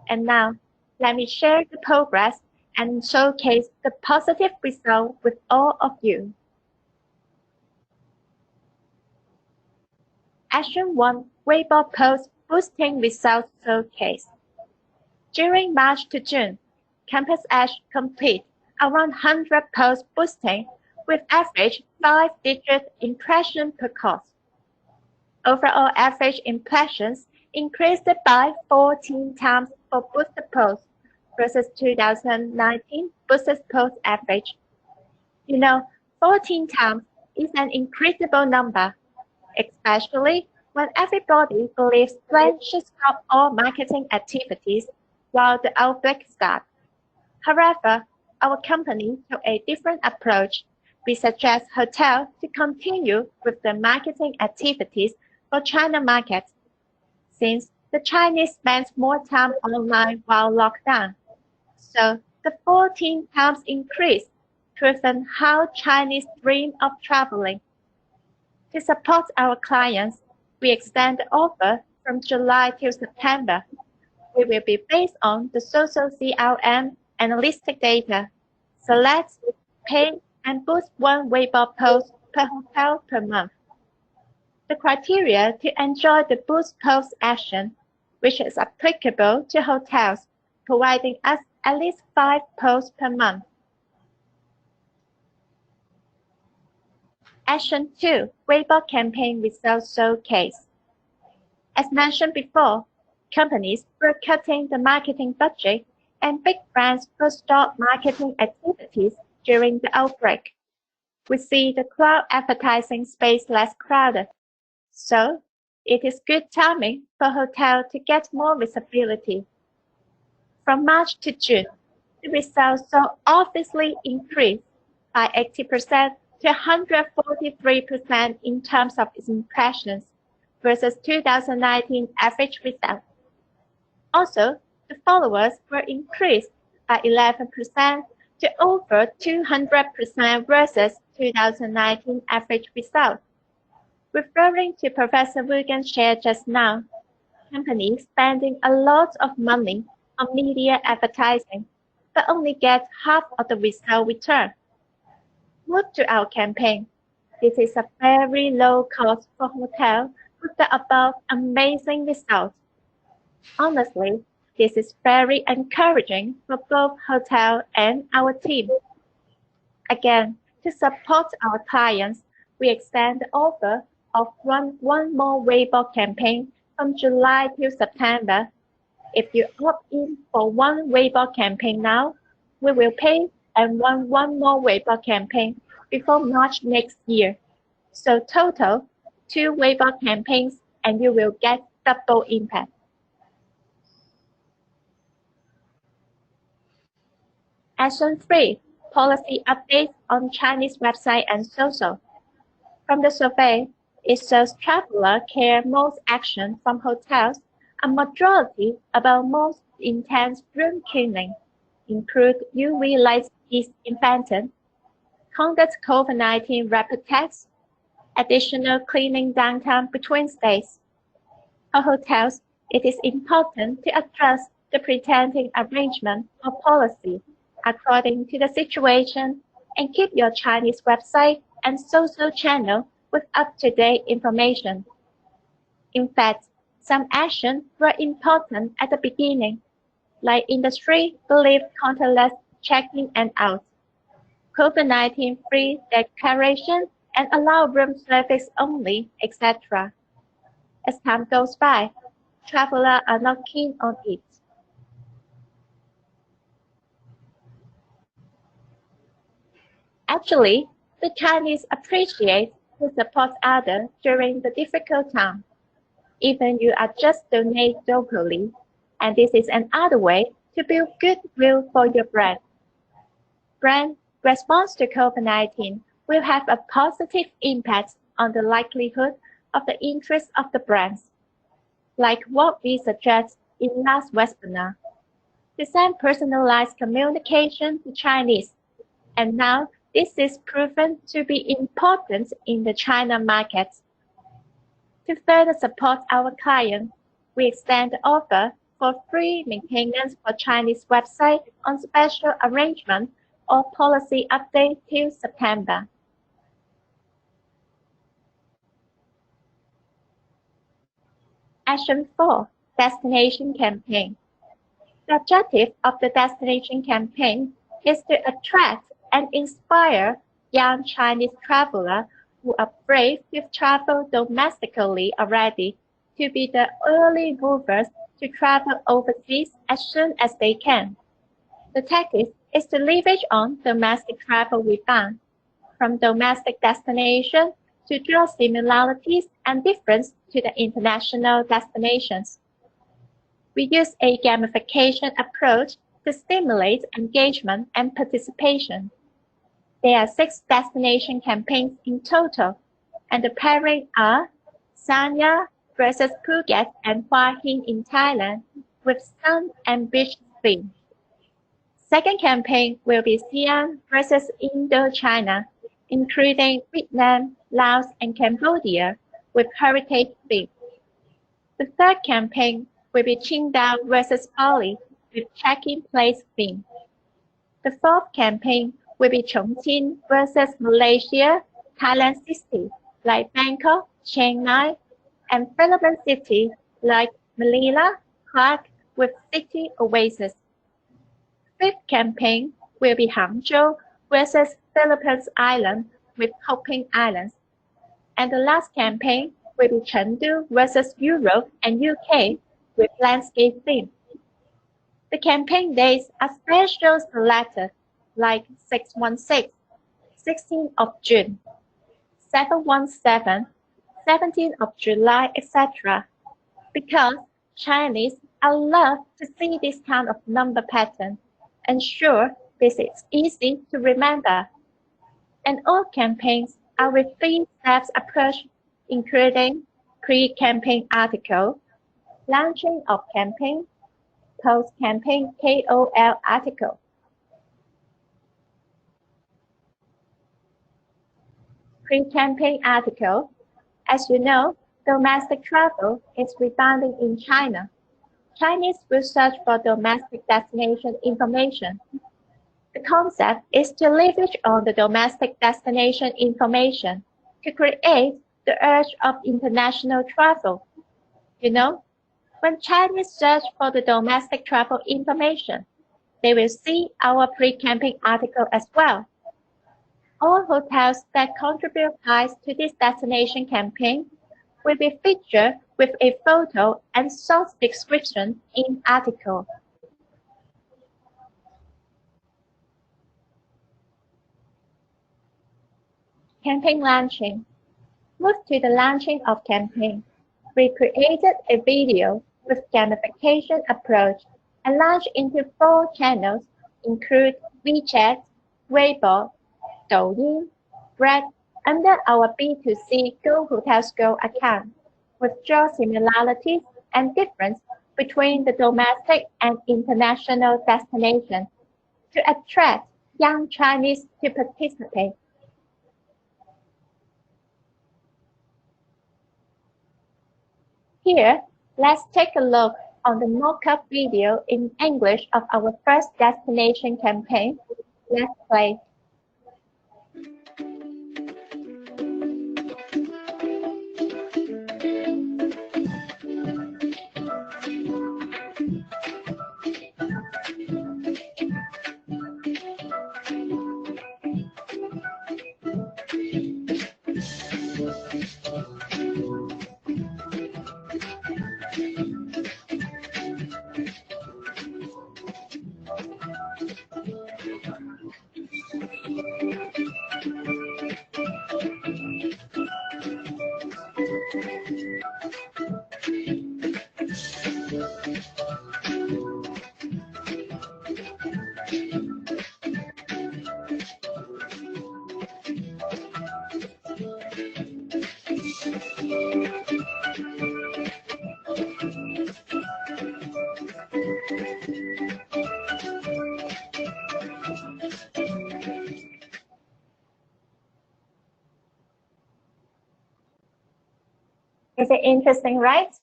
And now, let me share the progress and showcase the positive result with all of you. Action 1, Weibo post boosting results showcase. During March to June, Campus Edge complete around 100 post boosting with average 5-digit impression per cost. Overall average impressions increased by 14 times for boosted posts versus 2019 boosted post average. 14 times is an incredible number, especially when everybody believes plans should stop all marketing activities while the outbreak starts. However, our company took a different approach. We suggest hotels to continue with the marketing activities for China market, since the Chinese spend more time online while locked down. So the 14 times increase proven how Chinese dream of traveling. To support our clients, we extend the offer from July till September. We will be based on the social CRM analytic data. Select, pay, and boost 1 Weibo post per hotel per month. The criteria to enjoy the boost post action, which is applicable to hotels, providing us at least 5 posts per month. Action 2, Weibo campaign results showcase. As mentioned before, companies were cutting the marketing budget and big brands will stop marketing activities during the outbreak. We see the cloud advertising space less crowded. So, it is good timing for hotels to get more visibility. From March to June, the results so obviously increased by 80% to 143% in terms of its impressions versus 2019 average result. Also, the followers were increased by 11% to over 200% versus 2019 average result. Referring to Professor Wigan's share just now, companies spending a lot of money on media advertising, but only get half of the result return. Look to our campaign. This is a very low cost for hotels with the above amazing results. Honestly, this is very encouraging for both hotel and our team. Again, to support our clients, we extend the offer of run 1 more Weibo campaign from July till September. If you opt in for 1 Weibo campaign now, we will pay and run 1 more Weibo campaign before March next year. So total 2 Weibo campaigns and you will get double impact. Action 3, policy updates on Chinese website and social. From the survey, it shows travelers care most action from hotels, a majority about most intense room cleaning, include UV light disinfectant, conduct COVID-19 rapid tests, additional cleaning downtime between stays. For hotels, it is important to address the pretending arrangement or policy. according to the situation, and keep your Chinese website and social channel with up-to-date information. In fact, some actions were important at the beginning, like industry believed contactless checking and out, COVID-19 free declaration and allow room service only, etc. As time goes by, travelers are not keen on it. Actually, the Chinese appreciate to support others during the difficult time. Even you are just donate locally, and this is another way to build goodwill for your brand. Brand response to COVID-19 will have a positive impact on the likelihood of the interest of the brands, like what we suggest in last webinar. To send personalized communication to Chinese, and now this is proven to be important in the China market. To further support our clients, we extend the offer for free maintenance for Chinese website on special arrangement or policy update till September. Action 4. Destination campaign. The objective of the destination campaign is to attract and inspire young Chinese travelers who are brave to travel domestically already to be the early movers to travel overseas as soon as they can. The tactic is to leverage on domestic travel we found, from domestic destination to draw similarities and difference to the international destinations. We use a gamification approach to stimulate engagement and participation. There are 6 destination campaigns in total, and the pairing are Sanya versus Phuket and Hua Hin in Thailand with sun and beach theme. Second campaign will be Xi'an versus Indochina, including Vietnam, Laos, and Cambodia with heritage theme. The third campaign will be Qingdao versus Bali with check-in place theme. The fourth campaign will be Chongqing versus Malaysia, Thailand city like Bangkok, Chiang Mai, and Philippine city like Manila, Clark with city oasis. Fifth campaign will be Hangzhou versus Philippines Island with Coping Islands. And the last campaign will be Chengdu versus Europe and UK with landscape theme. The campaign dates are special selected like 616, 16th of June, 717, 17th of July, etc. because Chinese are love to see this kind of number pattern, and sure, this is easy to remember. And all campaigns are with 3 steps approach, including pre-campaign article, launching of campaign, post-campaign KOL article. Pre-campaign article. As you know, domestic travel is rebounding in China. Chinese will search for domestic destination information. The concept is to leverage on the domestic destination information to create the urge of international travel. You know, when Chinese search for the domestic travel information, they will see our pre-campaign article as well. All hotels that contribute price to this destination campaign will be featured with a photo and short description in article. Campaign launching. Move to the launching of campaign. We created a video with gamification approach and launched into 4 channels, include WeChat, Weibo, Douyin, Bread, under our B2C Go Hotels Go account, with draw similarities and difference between the domestic and international destinations to attract young Chinese to participate. Here, let's take a look on the mock-up video in English of our first destination campaign. Let's play. Is it interesting, right?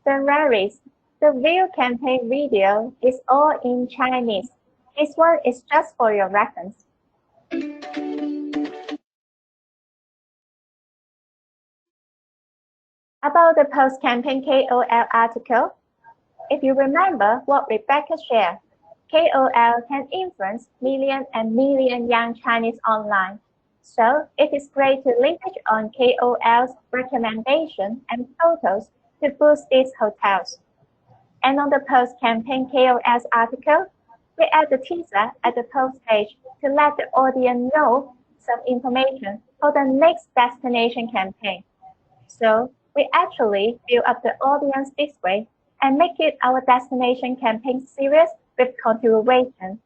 Don't worry, the real campaign video is all in Chinese. This one is just for your reference. About the post-campaign KOL article, if you remember what Rebecca shared, KOL can influence millions and millions young Chinese online. So it is great to leverage on KOL's recommendation and photos to boost these hotels. And on the post-campaign KOL's article, we add the teaser at the post page to let the audience know some information for the next destination campaign. So we actually build up the audience this way and make it our destination campaign series with continuation.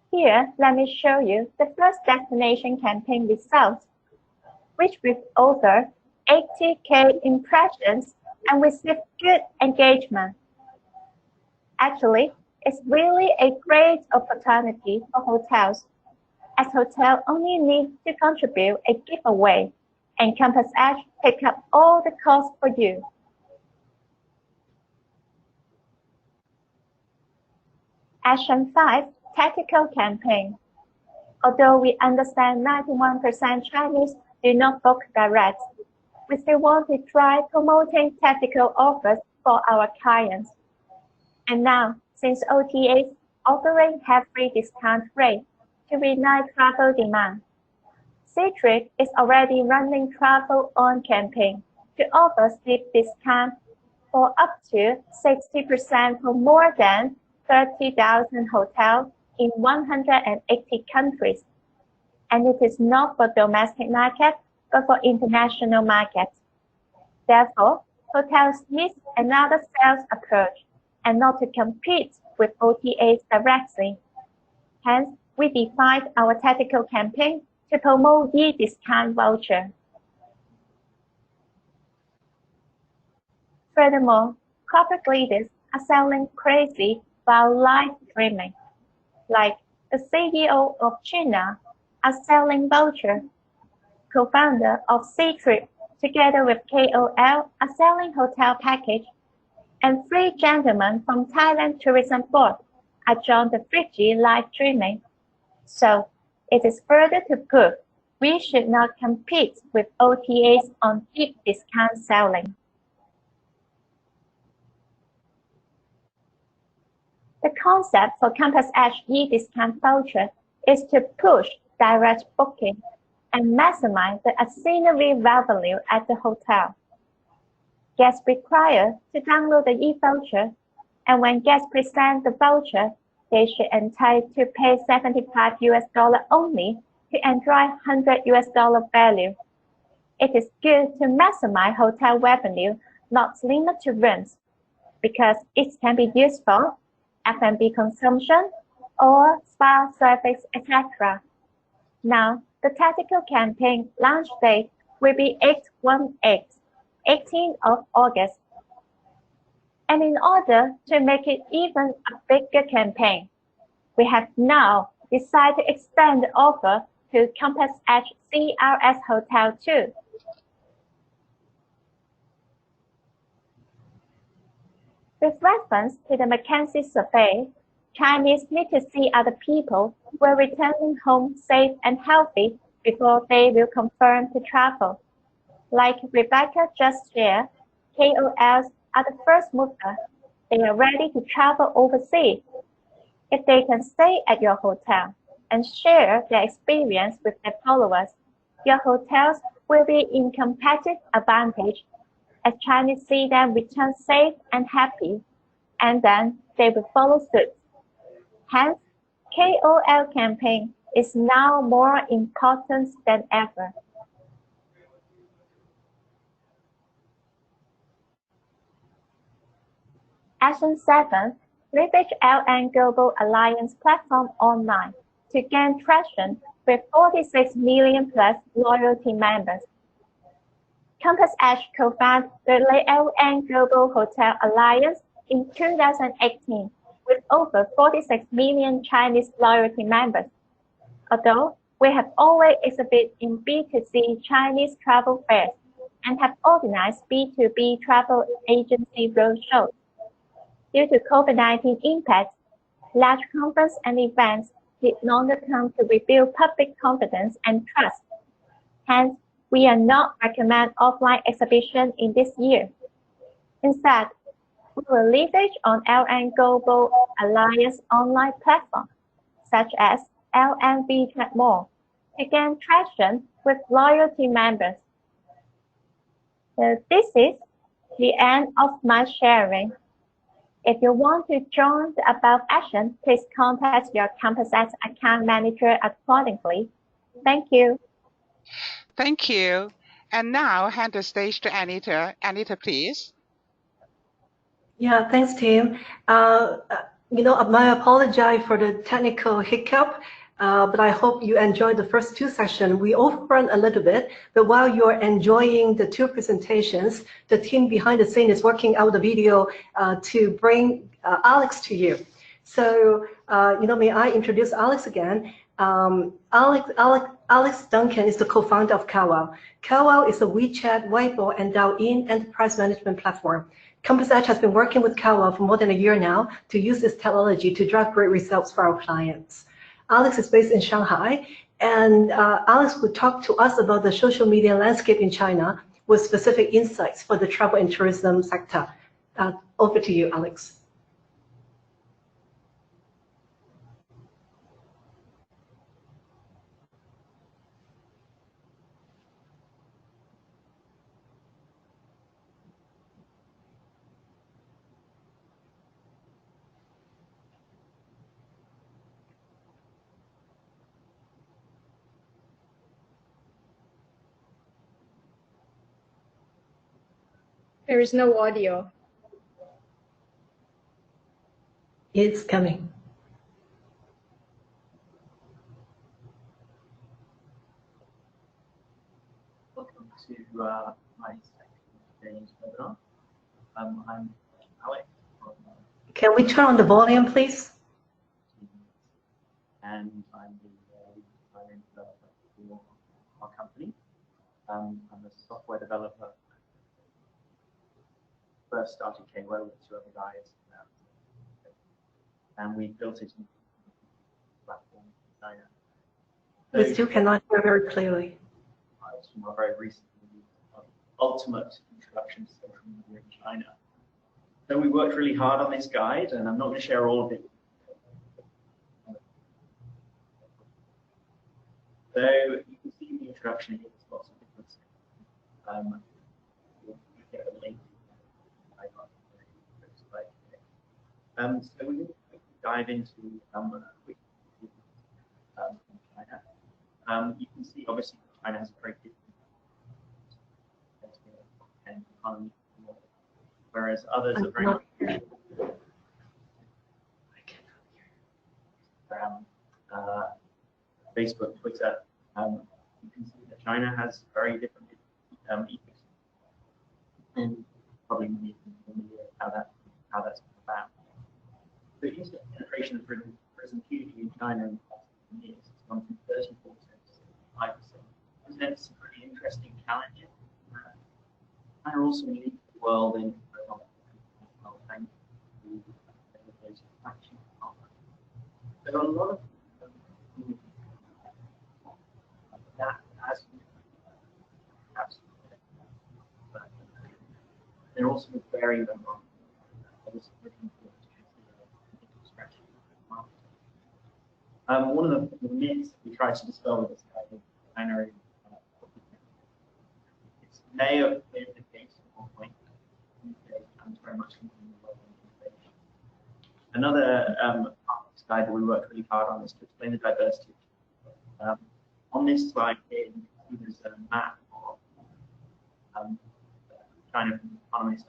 Here, let me show you the first destination campaign results, which with over 80,000 impressions and received good engagement. Actually, it's really a great opportunity for hotels, as hotels only need to contribute a giveaway, and Compass Edge pick up all the costs for you. Action 5. Tactical campaign. Although we understand 91% Chinese do not book direct, we still want to try promoting tactical offers for our clients. And now, since OTAs offering heavy discount rate to reignite travel demand, Ctrip is already running travel on campaign to offer steep discount for up to 60% for more than 30,000 hotels in 180 countries. And it is not for domestic market, but for international markets. Therefore, hotels need another sales approach and not to compete with OTAs directly. Hence, we defined our tactical campaign to promote the discount voucher. Furthermore, corporate leaders are selling crazy while live streaming. Like the CEO of China are selling voucher. Co-founder of Ctrip together with KOL are selling hotel package. And 3 gentlemen from Thailand Tourism Board are joined the 3G live streaming. So it is further to prove we should not compete with OTAs on deep discount selling. The concept for Compass Edge e-discount voucher is to push direct booking and maximize the ancillary revenue at the hotel. Guests require to download the e-voucher, and when guests present the voucher, they should entitled to pay $75 only to enjoy $100 value. It is good to maximize hotel revenue, not limit to rooms, because it can be used for F&B consumption or spa service, etc. Now, the tactical campaign launch date will be 18th of August. And in order to make it even a bigger campaign, we have now decided to extend the offer to Compass Edge CRS Hotel too. With reference to the McKinsey survey, Chinese need to see other people were returning home safe and healthy before they will confirm to travel. Like Rebecca just shared, KOLs are the first mover. They are ready to travel overseas. If they can stay at your hotel and share their experience with their followers, your hotels will be in competitive advantage as Chinese see them return safe and happy, and then they will follow suit. Hence, KOL campaign is now more important than ever. Action 7. Leverage LN Global Alliance platform online to gain traction with 46 million plus loyalty members. Compass Edge co-founded the LN Global Hotel Alliance in 2018 with over 46 million Chinese loyalty members. Although we have always exhibited in B2C Chinese travel fairs and have organized B2B travel agency roadshows. Due to COVID-19 impact, large conferences and events did not come to rebuild public confidence and trust. Hence, we are not recommend offline exhibition in this year. Instead, we will leverage on LN Global Alliance online platform, such as LNV Chat Mall, to gain traction with loyalty members. So this is the end of my sharing. If you want to join the above action, please contact your Compass Edge account manager accordingly. Thank you. Thank you. And now hand the stage to Anita. Anita, please. Yeah, thanks, Tim. I apologize for the technical hiccup, but I hope you enjoyed the first two sessions. We overrun a little bit, but while you're enjoying the two presentations, the team behind the scene is working out the video to bring Alex to you. So, may I introduce Alex again? Alex Duncan is the co-founder of Kawao. Kawao is a WeChat, Weibo, and Douyin enterprise management platform. Compass Edge has been working with Kawao for more than a year now to use this technology to drive great results for our clients. Alex is based in Shanghai, and Alex will talk to us about the social media landscape in China with specific insights for the travel and tourism sector. Over to you, Alex. There is no audio. It's coming. Welcome to my second webinar. I'm Alex from Can we turn on the volume, please? and I'm the lead developer for our company. I'm a software developer. First started KWO with two other guys, and we built it into a platform in China. We still cannot hear very clearly. It's from our very recent ultimate introduction to social media in China. So we worked really hard on this guide, and I'm not going to share all of it. So you can see in the introduction here, there's lots of different you get a link. So we will dive into China. You can see obviously China has a very different economy, whereas others are very much Facebook, Twitter. You can see that China has very different ecosystem, and probably many of you are familiar with how that's come about. The internet penetration has risen hugely in China in the past 10 years. It's gone from 34% to 5%. Presents some pretty interesting challenges. And are also unique to the world in well, thank you. There are a lot of that has perhaps they're also very well. One of the myths we tried to dispel with this guide of binary it may have been the case at one point. It's very much in the world of innovation. Another part of this guide that we worked really hard on is to explain the diversity. On this slide here, you can see there's a map of China from the economist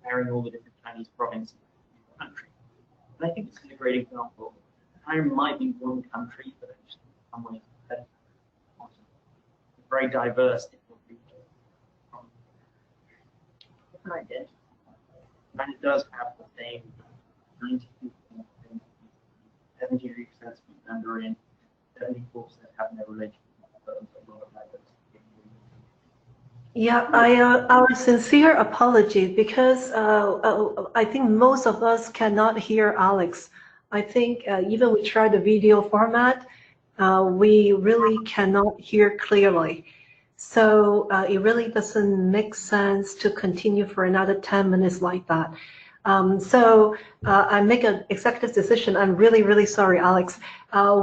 comparing all the different Chinese provinces in the country. And I think this is a great example. China might be one country, but actually in some ways it's very diverse different regions. Different identity. China does have the same 92%, 73% speak Mandarin, 74% have no religion. Yeah, our sincere apologies because I think most of us cannot hear Alex. I think even we tried the video format, we really cannot hear clearly. So it really doesn't make sense to continue for another 10 minutes like that. So I make an executive decision. I'm really, really sorry, Alex.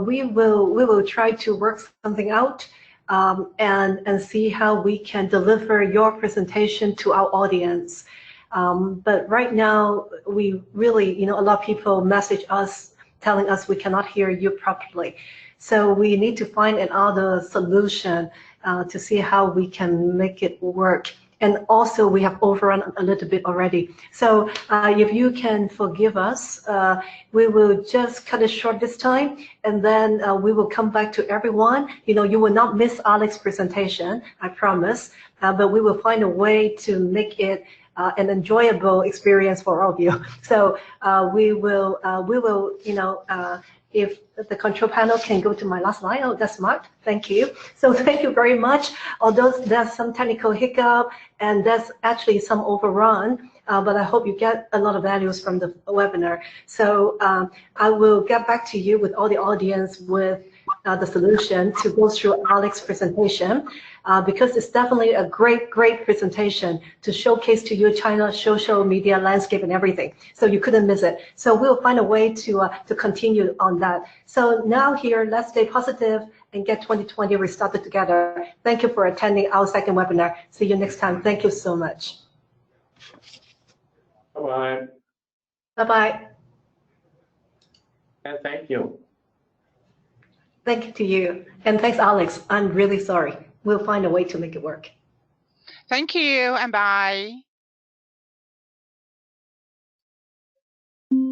We will try to work something out and see how we can deliver your presentation to our audience. But right now, we really, a lot of people message us telling us we cannot hear you properly. So we need to find another solution to see how we can make it work. And also, we have overrun a little bit already. So if you can forgive us, we will just cut it short this time, and then we will come back to everyone. You will not miss Alex's presentation, I promise, but we will find a way to make it an enjoyable experience for all of you. So we will, if the control panel can go to my last slide. Oh, that's smart. Thank you. So thank you very much. Although there's some technical hiccup and there's actually some overrun, but I hope you get a lot of values from the webinar. So I will get back to you with all the audience with the solution to go through Alex's presentation, because it's definitely a great presentation to showcase to you China social media landscape and everything. So you couldn't miss it. So we'll find a way to continue on that. So now here, let's stay positive and get 2020 restarted together. Thank you for attending our second webinar. See you next time. Thank you so much. Bye-bye. Bye-bye. And thank you. Thank you to you. And thanks, Alex. I'm really sorry. We'll find a way to make it work. Thank you and bye.